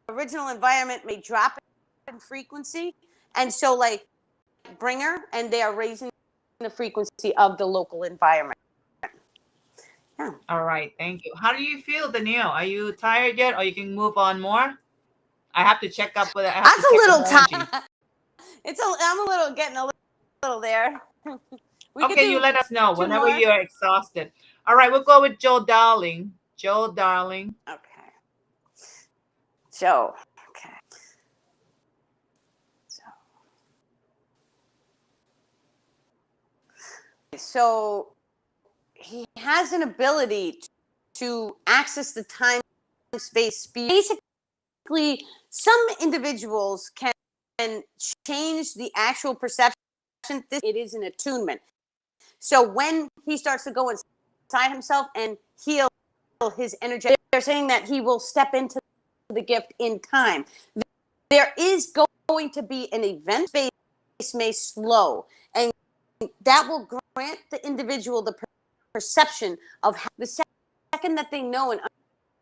S2: original environment may drop in frequency, and so like bringer, and they are raising the frequency of the local environment. Yeah.
S1: All right, thank you. How do you feel, Danielle? Are you tired yet, or you can move on more? I have to check up with it. I have
S2: That's
S1: to
S2: a
S1: check
S2: little
S1: the energy.
S2: tired. I'm a little getting a little there.
S1: Okay, you let us know whenever you're exhausted. All right, we'll go with Joe Darling. Joe Darling.
S2: Okay. Joe. Okay. So he has an ability to access the time space speed. Basically, some individuals can change the actual perception. It is an attunement. So when he starts to go inside himself and heal his energy, they're saying that he will step into the gift in time. There is going to be an event. Space may slow, and that will grant the individual the perception of how, the second that they know and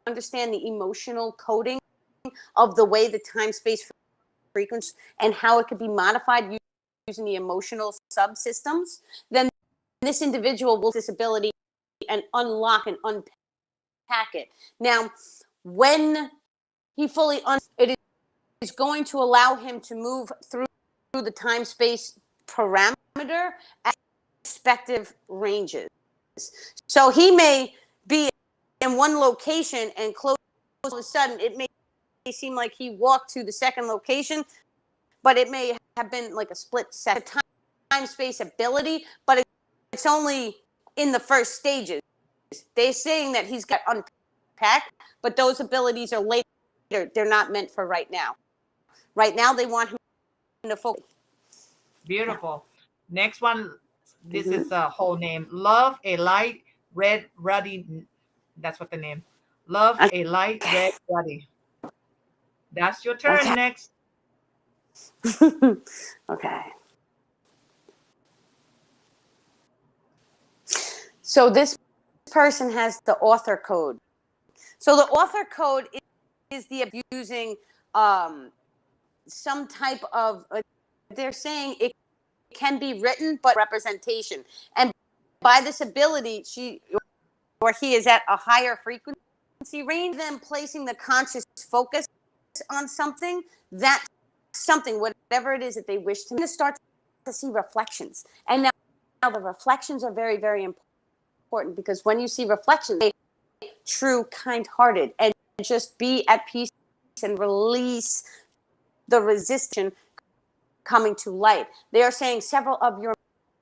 S2: understand the emotional coding of the way the time-space frequency and how it could be modified using the emotional subsystems, then this individual will have this ability and unlock and unpack it. Now, when he fully it is going to allow him to move through the time-space parameter at respective ranges. So he may be in one location and close all of a sudden it may seem like he walked to the second location, but it may have been like a split set time space ability, but it's only in the first stages. They're saying that he's got unpacked, but those abilities are later. They're not meant for right now. Right now they want him to focus.
S1: Beautiful. Next one, this is a whole name. Love a light red ruddy. That's what the name. Love a light red ruddy. That's your turn.
S2: Okay.
S1: Next.
S2: Okay. So this person has the author code. So the author code is the abusing some type of, they're saying it can be written, but representation. And by this ability, she or he is at a higher frequency range than placing the conscious focus on something, that something, whatever it is that they wish to start to see reflections. And now the reflections are very, very important, because when you see reflections, they true, kind-hearted, and just be at peace and release the resistance coming to light. They are saying several of your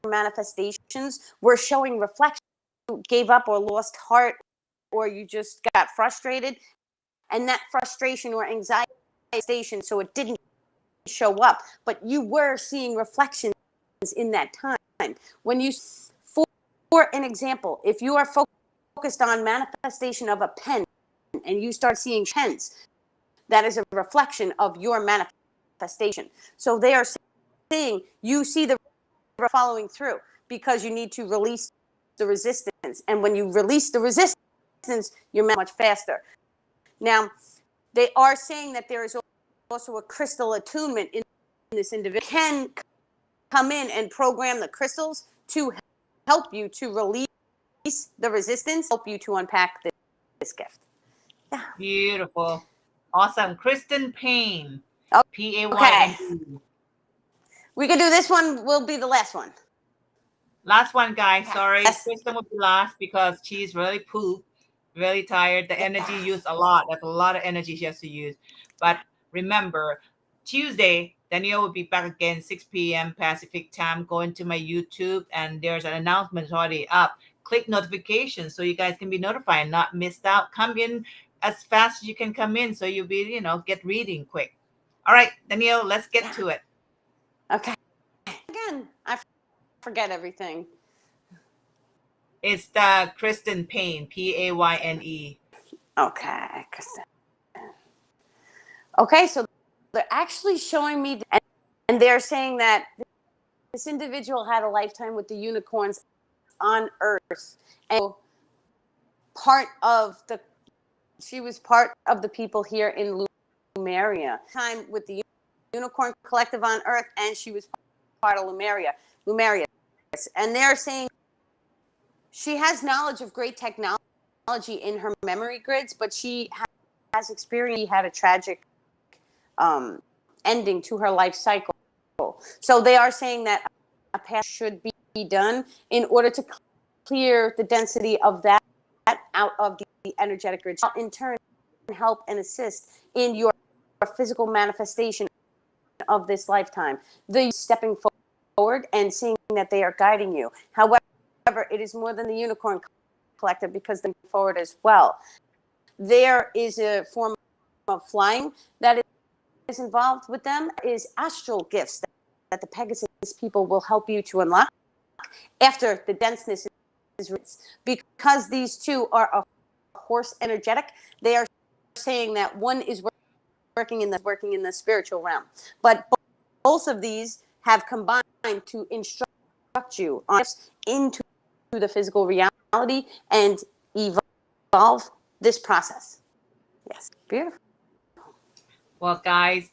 S2: manifestations were showing reflection. You gave up or lost heart, or you just got frustrated, and that frustration or anxiety station, so it didn't show up, but you were seeing reflections in that time. When you, for an example, if you are focused on manifestation of a pen and you start seeing pens, that is a reflection of your manifestation. So they are saying you see the following through, because you need to release the resistance. And when you release the resistance, you're much faster. Now, they are saying that there is also a crystal attunement in this individual. Can come in and program the crystals to help you to release the resistance, help you to unpack this gift. Yeah.
S1: Beautiful. Awesome. Kristen Payne.
S2: Oh,
S1: P-A-Y-N-E.
S2: Okay. We can do this one. Will be the last one.
S1: Last one, guys.
S2: Okay.
S1: Sorry.
S2: Yes.
S1: Kristen will be last because she's really pooped, really tired. The energy used a lot. That's a lot of energy she has to use. But remember, Tuesday, Danielle will be back again, 6 p.m. Pacific time. Go into my YouTube, and there's an announcement already up. Click notifications so you guys can be notified, not missed out. Come in as fast as you can come in so you'll be, get reading quick. All right, Danielle, let's get to it.
S2: Okay. Again, I forget everything.
S1: It's the Kristen Payne, Payne.
S2: Okay, Kristen. Okay, so they're actually showing me, and they're saying that this individual had a lifetime with the unicorns on Earth, and she was part of the people here in Lumeria. Time with the Unicorn Collective on Earth, and she was part of Lumeria. And they're saying she has knowledge of great technology in her memory grids, but she has experienced. She had a tragic ending to her life cycle. So they are saying that a path should be done in order to clear the density of that out of the energetic grid. In turn, help and assist in your physical manifestation of this lifetime. The stepping forward and seeing that they are guiding you. However, it is more than the Unicorn Collective, because they're forward as well. There is a form of flying that is involved with them, is astral gifts that the Pegasus people will help you to unlock after the denseness is reached. Because these two are a horse energetic, they are saying that one is working in the spiritual realm, but both of these have combined to instruct you into the physical reality and evolve this process. Yes, beautiful.
S1: Well, guys,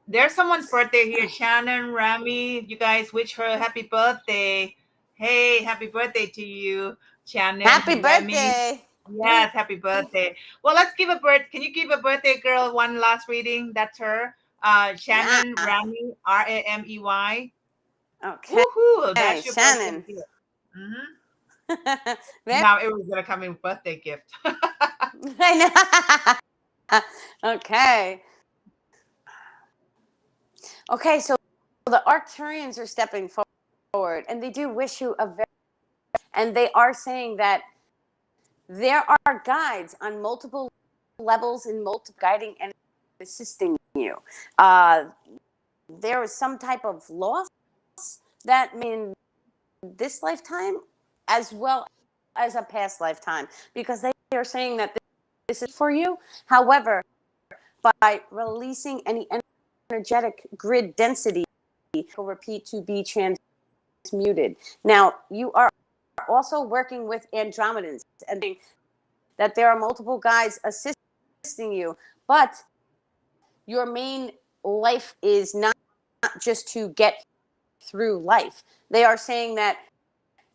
S1: there's someone's birthday here. Shannon, Rami, you guys wish her a happy birthday. Hey, happy birthday to you, Shannon.
S2: Happy
S1: Rami.
S2: birthday.
S1: Yes, happy birthday. Well, let's give Can you give a birthday girl one last reading? That's her. Shannon Rami, Ramey.
S2: Okay.
S1: Woohoo! That's your
S2: Shannon.
S1: birthday gift. Mm-hmm. Now everyone's gonna come in with birthday gift.
S2: I know. Okay. Okay, so the Arcturians are stepping forward, and they do wish you and they are saying that there are guides on multiple levels and multiple guiding and assisting you. There is some type of loss that in this lifetime as well as a past lifetime, because they are saying that this is for you. However, by releasing any energetic grid density, will repeat to be transmuted. Now, you are also working with Andromedans, and that there are multiple guides assisting you, but your main life is not just to get through life. They are saying that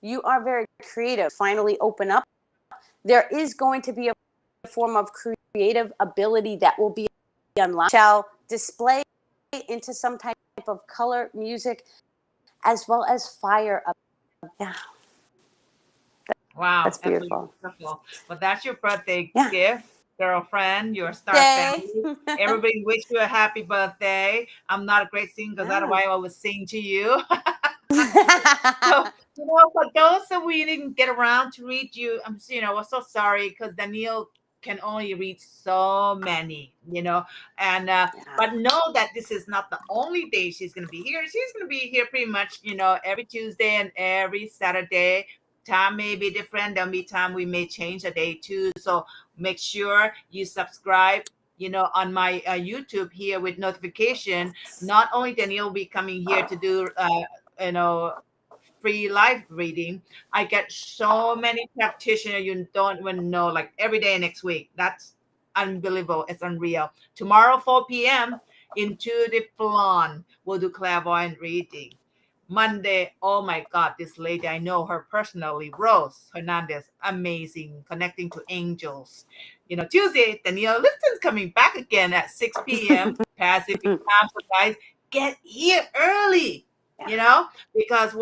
S2: you are very creative. Finally open up. There is going to be a form of creative ability that will be unlocked, shall display into some type of color, music, as well as fire. Yeah.
S1: Wow,
S2: that's beautiful.
S1: Well, that's your birthday gift, girlfriend, your star family. Everybody wish you a happy birthday. I'm not a great singer, because otherwise I would sing to you. So, for those that we didn't get around to read you, we're so sorry, because Danielle can only read so many, and but know that this is not the only day she's going to be here. She's going to be here pretty much, every Tuesday and every Saturday. Time may be different. There'll be time we may change a day too. So make sure you subscribe, on my YouTube here with notification. Not only Danielle will be coming here to do, free live reading. I get so many practitioners you don't even know, like every day next week. That's unbelievable. It's unreal. Tomorrow, 4 p.m., Intuitive Blonde will do clairvoyant reading. Monday, oh my God, this lady, I know her personally, Rose Hernandez, amazing, connecting to angels. Tuesday, Danielle Lipton's coming back again at 6 p.m. Pacific time. So guys, get here early, because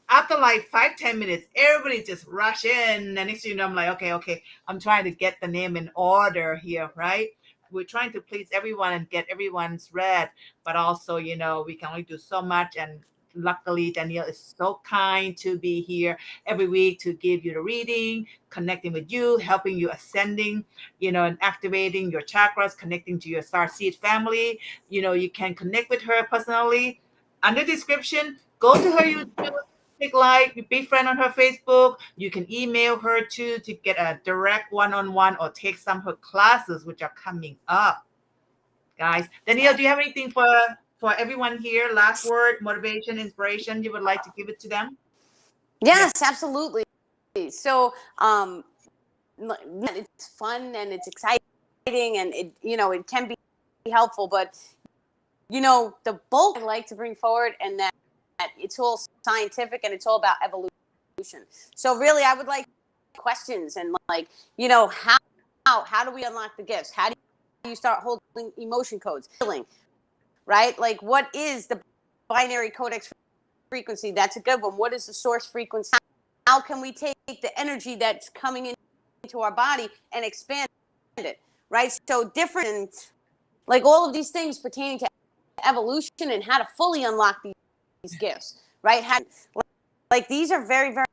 S1: after like 5-10 minutes, everybody just rush in. And next thing you know, I'm like, okay, I'm trying to get the name in order here, right? we're trying to please everyone and get everyone's read, but also, we can only do so much. And luckily, Danielle is so kind to be here every week to give you the reading, connecting with you, helping you ascending, and activating your chakras, connecting to your star seed family. You can connect with her personally. Under description, go to her YouTube, click like, be friend on her Facebook. You can email her too to get a direct one-on-one or take some of her classes, which are coming up. Guys, Danielle, do you have anything for everyone here? Last word, motivation, inspiration, you would like to give it to them?
S2: Yes, absolutely. So, it's fun and it's exciting, and it can be helpful, but the bulk I like to bring forward, and that it's all scientific and it's all about evolution. So really, I would like questions and how do we unlock the gifts? How do you start holding emotion codes? Healing, right? Like, what is the binary codex frequency? That's a good one. What is the source frequency? How can we take the energy that's coming into our body and expand it, right? So different, like all of these things pertaining to evolution and how to fully unlock these gifts, right? These are very, very,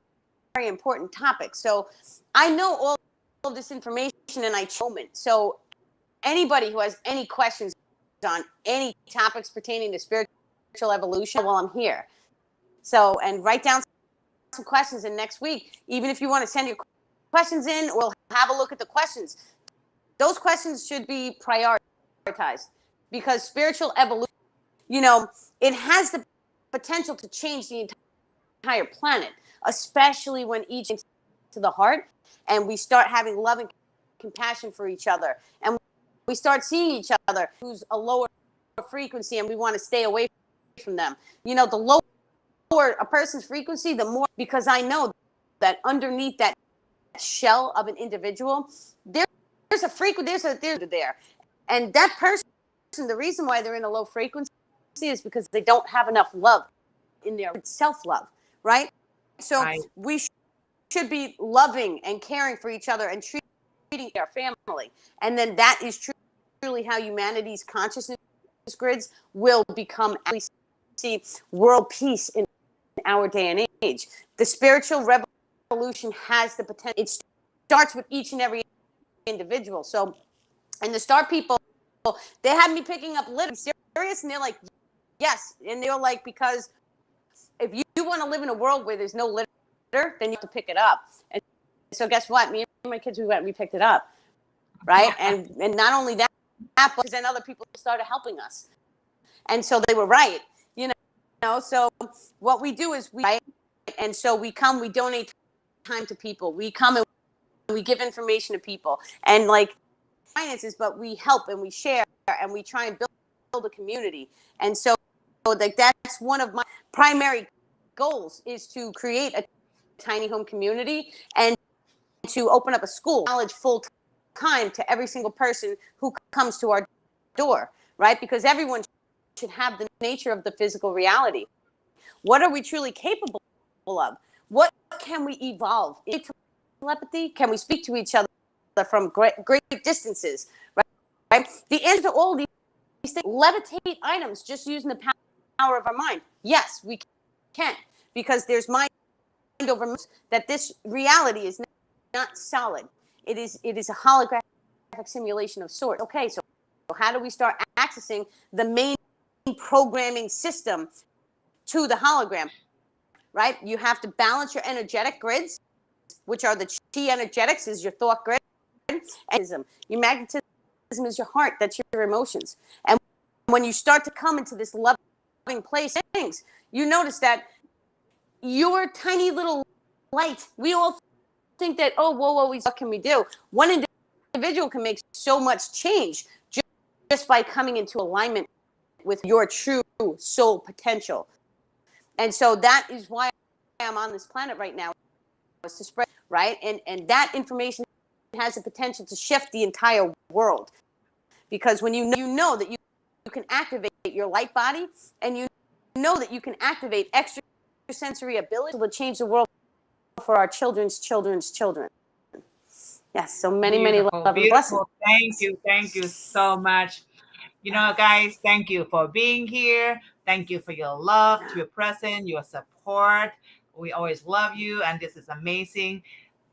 S2: very important topics. So I know all of this information and I moment. So anybody who has any questions on any topics pertaining to spiritual evolution, well, I'm here. So, and write down some questions, and next week, even if you want to send your questions in, we'll have a look at the questions. Those questions should be prioritized, because spiritual evolution, it has the potential to change the entire planet, especially when each to the heart, and we start having love and compassion for each other, and we start seeing each other who's a lower frequency and we want to stay away from them. The lower a person's frequency, the more, because I know that underneath that shell of an individual, there's a frequency, there's there. And that person, the reason why they're in a low frequency is because they don't have enough love in their self-love, right? So
S1: Right.
S2: we should be loving and caring for each other and treating our family. And then that is truly how humanity's consciousness grids will become, see, world peace in our day and age. The spiritual revolution has the potential. It starts with each and every individual. So, and the star people, they had me picking up litter. Serious? And they're like, yes. And they're like, because if you want to live in a world where there's no litter, then you have to pick it up. And so guess what? Me and my kids, we picked it up, right? And not only that, but then other people started helping us. And so they were right, so what we do is and so we donate time to people. We come and we give information to people, and finances, but we help and we share and we try and build a community. And so that's one of my primary goals, is to create a tiny home community and to open up a school, knowledge full time to every single person who comes to our door, right? Because everyone should have the nature of the physical reality. What are we truly capable of? What can we evolve? Telepathy? Can we speak to each other from great distances? Right? The answer to all these things, levitate items just using the power of our mind. Yes, we can, because there's mind over matter, that this reality is not solid. It is a holographic simulation of sorts. Okay, so how do we start accessing the main programming system to the hologram, right? You have to balance your energetic grids, which are the chi energetics, is your thought grid, and your magnetism is your heart, that's your emotions. And when you start to come into this loving place, things, you notice that your tiny little light, we all think that, oh, whoa, what can we do? One individual can make so much change just by coming into alignment with your true soul potential. And so that is why I'm on this planet right now, is to spread, right? And that information has the potential to shift the entire world. Because when you know that you can activate your light body, and you know that you can activate extrasensory ability to change the world for our children's children's children. Yes. So many, many
S1: Beautiful,
S2: love and blessings.
S1: beautiful. Thank you so much. You know, guys, thank you for being here. Thank you for your love, to your presence, your support. We always love you, and this is amazing.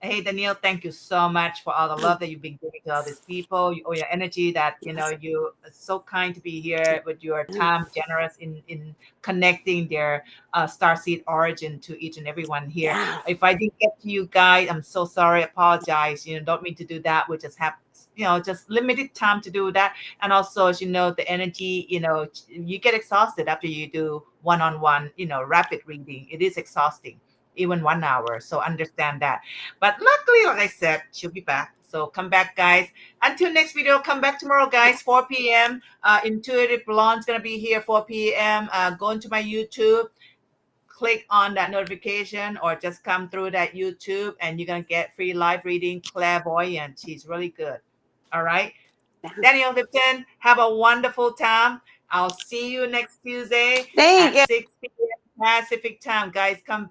S1: Hey, Danielle, thank you so much for all the love that you've been giving to all these people, all your energy that, you know,
S2: Yes.
S1: you are so kind to be here with your time, generous in connecting their starseed origin to each and everyone here.
S2: Yeah.
S1: If I didn't get to you guys, I'm so sorry. Apologize. You know, don't mean to do that. We just have, you know, just limited time to do that. And also, as you know, the energy, you know, you get exhausted after you do one-on-one, you know, rapid reading. It is exhausting, even 1 hour. So understand that. But luckily, like I said, she'll be back. So come back, guys. Until next video, come back tomorrow, guys, 4 p.m. Intuitive Blonde's going to be here 4 p.m. Go into my YouTube, click on that notification, or just come through that YouTube, and you're going to get free live reading, clairvoyant. She's really good. All right. Danielle Lipton, have a wonderful time. I'll see you next Tuesday
S2: Thank
S1: at
S2: you.
S1: 6 p.m. Pacific time. Guys, come back.